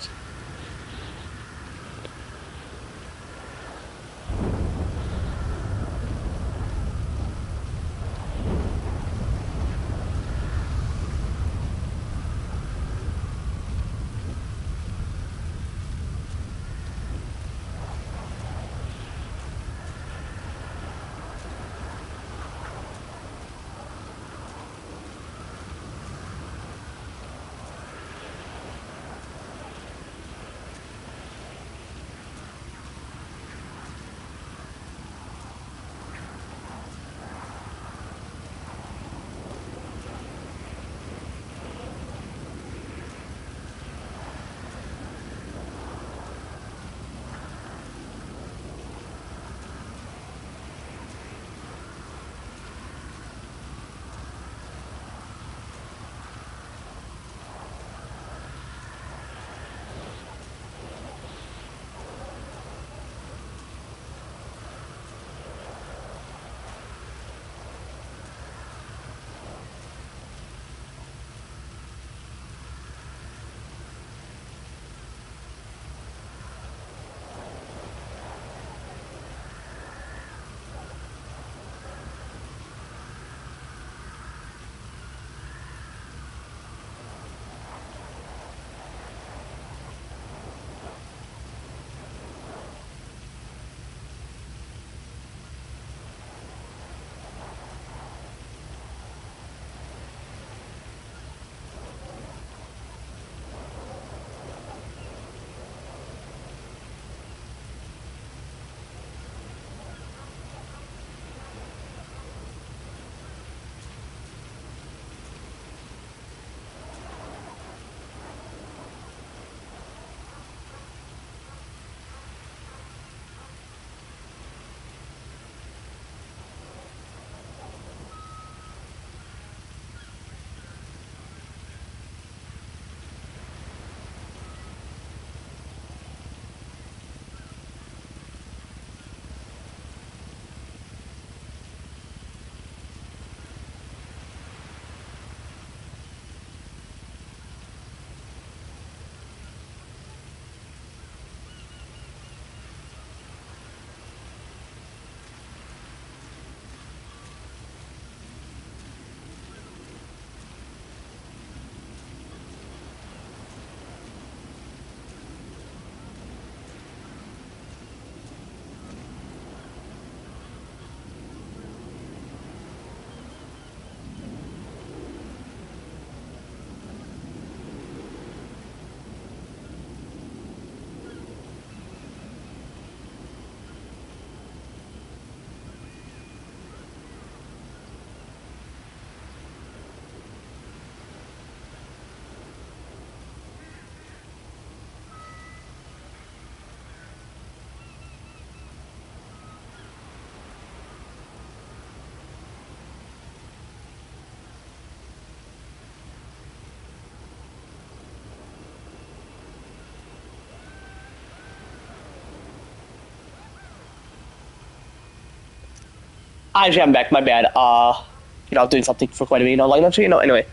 Actually, I'm back. My bad. I was doing something for quite a minute. Like, not sure, anyway.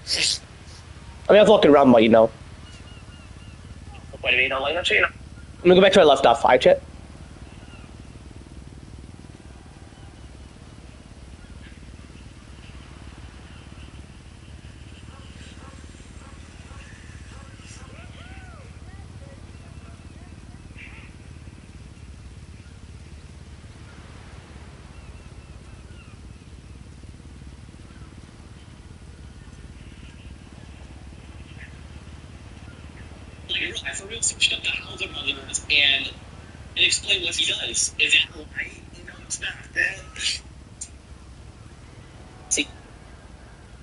I mean, I was walking around, but For quite a minute. Like, not sure, I'm gonna go back to where I left off. Alright, chat. I for real searched up the Hauser brothers and explain what he does. Is that right? It's not that. See,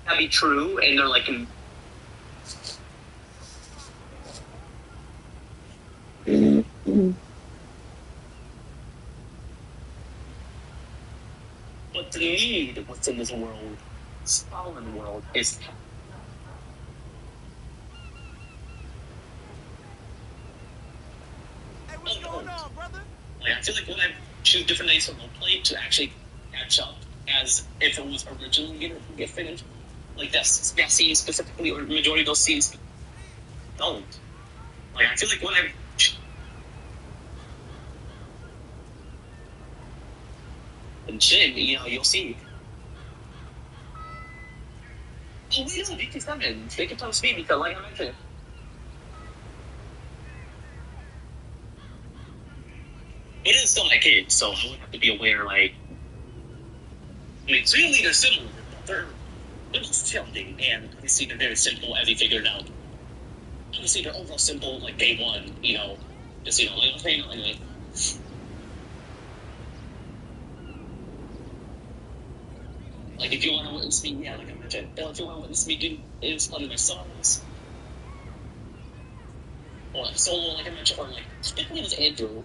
that'd be true, and they're like. But the need what's in this world, Stalin world, is. What's going on, brother? Like, I feel like when I choose different nights to roleplay to actually catch up as if it was originally gonna get finished, like that scene specifically, or majority of those scenes don't. Like, I feel like when I. And shit, you'll see. Oh, wait, no, VK7. They can tell speed because, like I mentioned. It is still my kid, so I would have to be aware, like. I mean, clearly they're similar, but they're just challenging, and obviously they're very simple as he figured out. Obviously they're overall simple, like day one, just, like, okay, anyway. Like, if you want to witness me, yeah, like I mentioned, if you want to witness me do is under my songs. Or like solo, like I mentioned, or like, I think it was Andrew.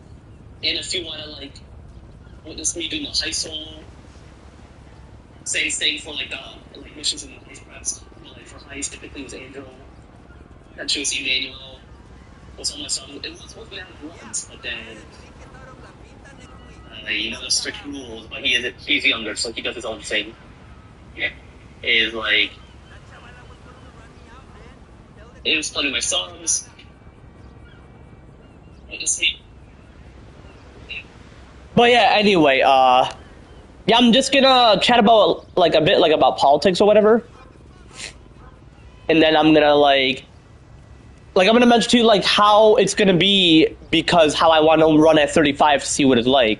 And if you want to, like, witness me doing the Heist solo, same thing for, like, the missions in the Heist preps. Like, for Heist, typically it was Andrew. Then she was Emmanuel. Was on my song. It was working out once, but then, the strict rules, but he's younger, so he does his own thing. Yeah. Is, like, it was playing my songs. Witness me. But yeah, anyway, yeah, I'm just gonna chat about, like, a bit, like, about politics or whatever. And then I'm gonna, I'm gonna mention to you, like, how it's gonna be, because how I want to run at 35 to see what it's like.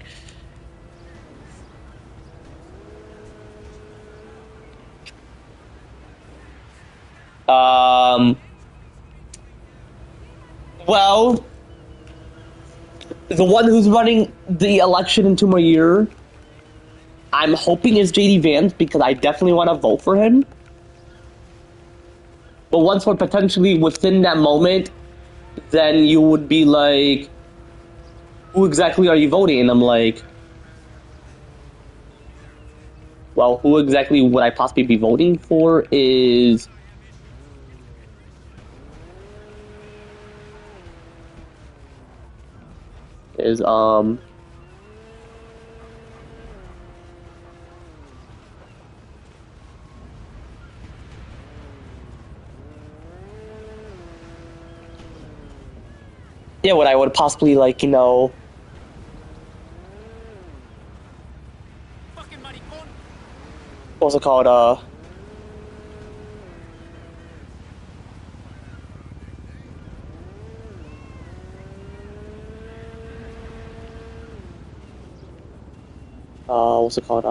Well, the one who's running the election in 2 more years, I'm hoping is JD Vance, because I definitely want to vote for him. But once we're potentially within that moment, then you would be like, who exactly are you voting? And I'm like, well, who exactly would I possibly be voting for is... yeah, what I would possibly, Fucking maricón. what's it called, what's it called,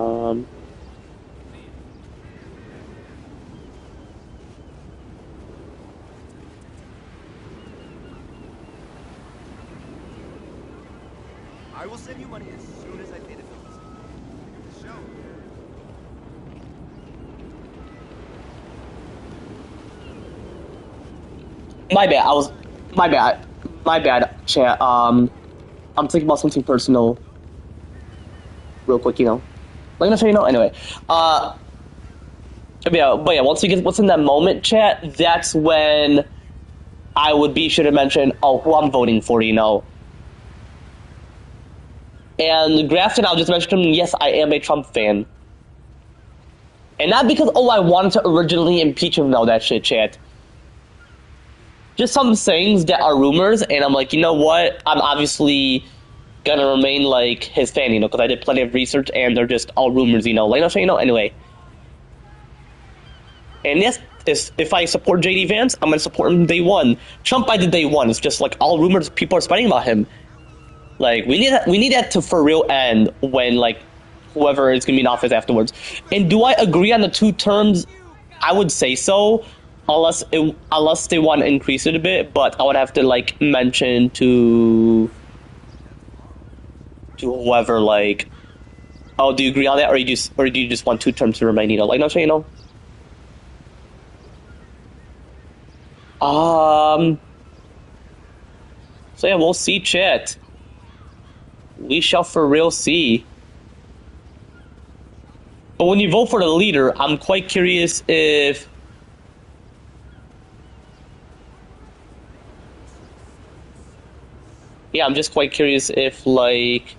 I will send you money as soon as I pay the bills. The show. my bad, chat, I'm thinking about something personal, real quick, like, I'm gonna show anyway, but yeah, once you get what's in that moment, chat, that's when I would be sure to mention, who I'm voting for, And Grafton, I'll just mention to him, yes, I am a Trump fan. And not because, oh, I wanted to originally impeach him and all that shit, chat. Just some things that are rumors, and I'm like, you know what? I'm obviously gonna remain, like, his fan, you know, because I did plenty of research, and they're just all rumors, you know. Like, you know, anyway. And yes, if I support JD Vance, I'm gonna support him day one. Trump, I did day one. It's just, like, all rumors people are spreading about him. Like, we need that to for real end when, like, whoever is gonna be in office afterwards. And do I agree on the 2 terms? I would say so, unless they want to increase it a bit. But I would have to, like, mention to whoever, like, oh, do you agree on that, or do you just want 2 terms to remain? You know, like, no, so you know. So yeah, we'll see, chat. We shall for real see. But when you vote for the leader, I'm quite curious if... Yeah, I'm just quite curious if, like...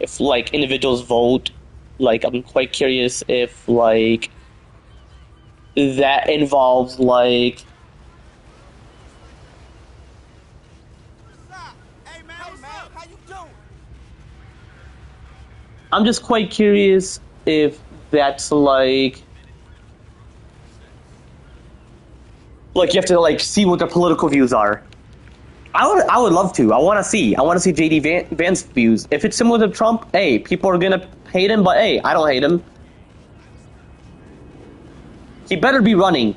if, like, individuals vote, like, I'm quite curious if, like, that involves, like... Hey man, how you doing? I'm just quite curious if that's, like you have to, like, see what their political views are. I would love to. I want to see JD Vance's views. If it's similar to Trump, hey, people are gonna hate him, but hey, I don't hate him. He better be running.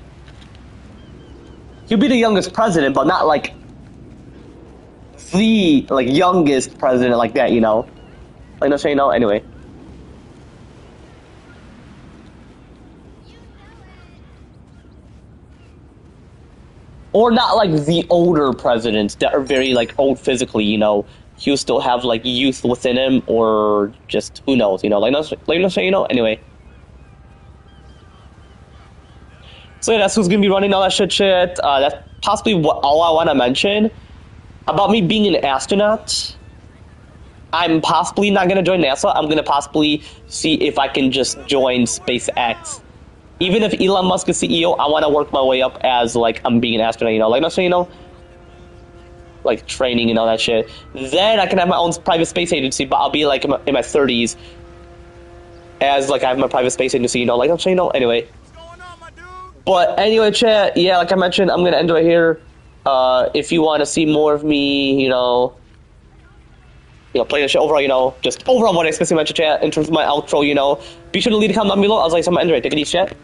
He'll be the youngest president, but not like the youngest president like that, you know. Like, no, say no. Anyway. Or not like the older presidents that are very, like, old physically, you know. He'll still have, like, youth within him, or just, who knows, you know. Like, no, say, you know. Anyway. So yeah, that's who's gonna be running all that shit. That's possibly all I want to mention. About me being an astronaut, I'm possibly not gonna join NASA. I'm gonna possibly see if I can just join SpaceX. Even if Elon Musk is CEO, I want to work my way up as, like, I'm being an astronaut, you know, like, no, so, you know, like, training and all that shit. Then I can have my own private space agency, but I'll be, like, in my 30s as, like, I have my private space agency, you know, like, no, so, you know, anyway. What's going on, my dude? But anyway, chat, yeah, like I mentioned, I'm gonna end right here. If you want to see more of me, you know, play the shit overall, you know, just overall what I especially mentioned, chat, in terms of my outro, you know, be sure to leave a comment down below. I was like, I'm gonna end right. Take it easy, chat.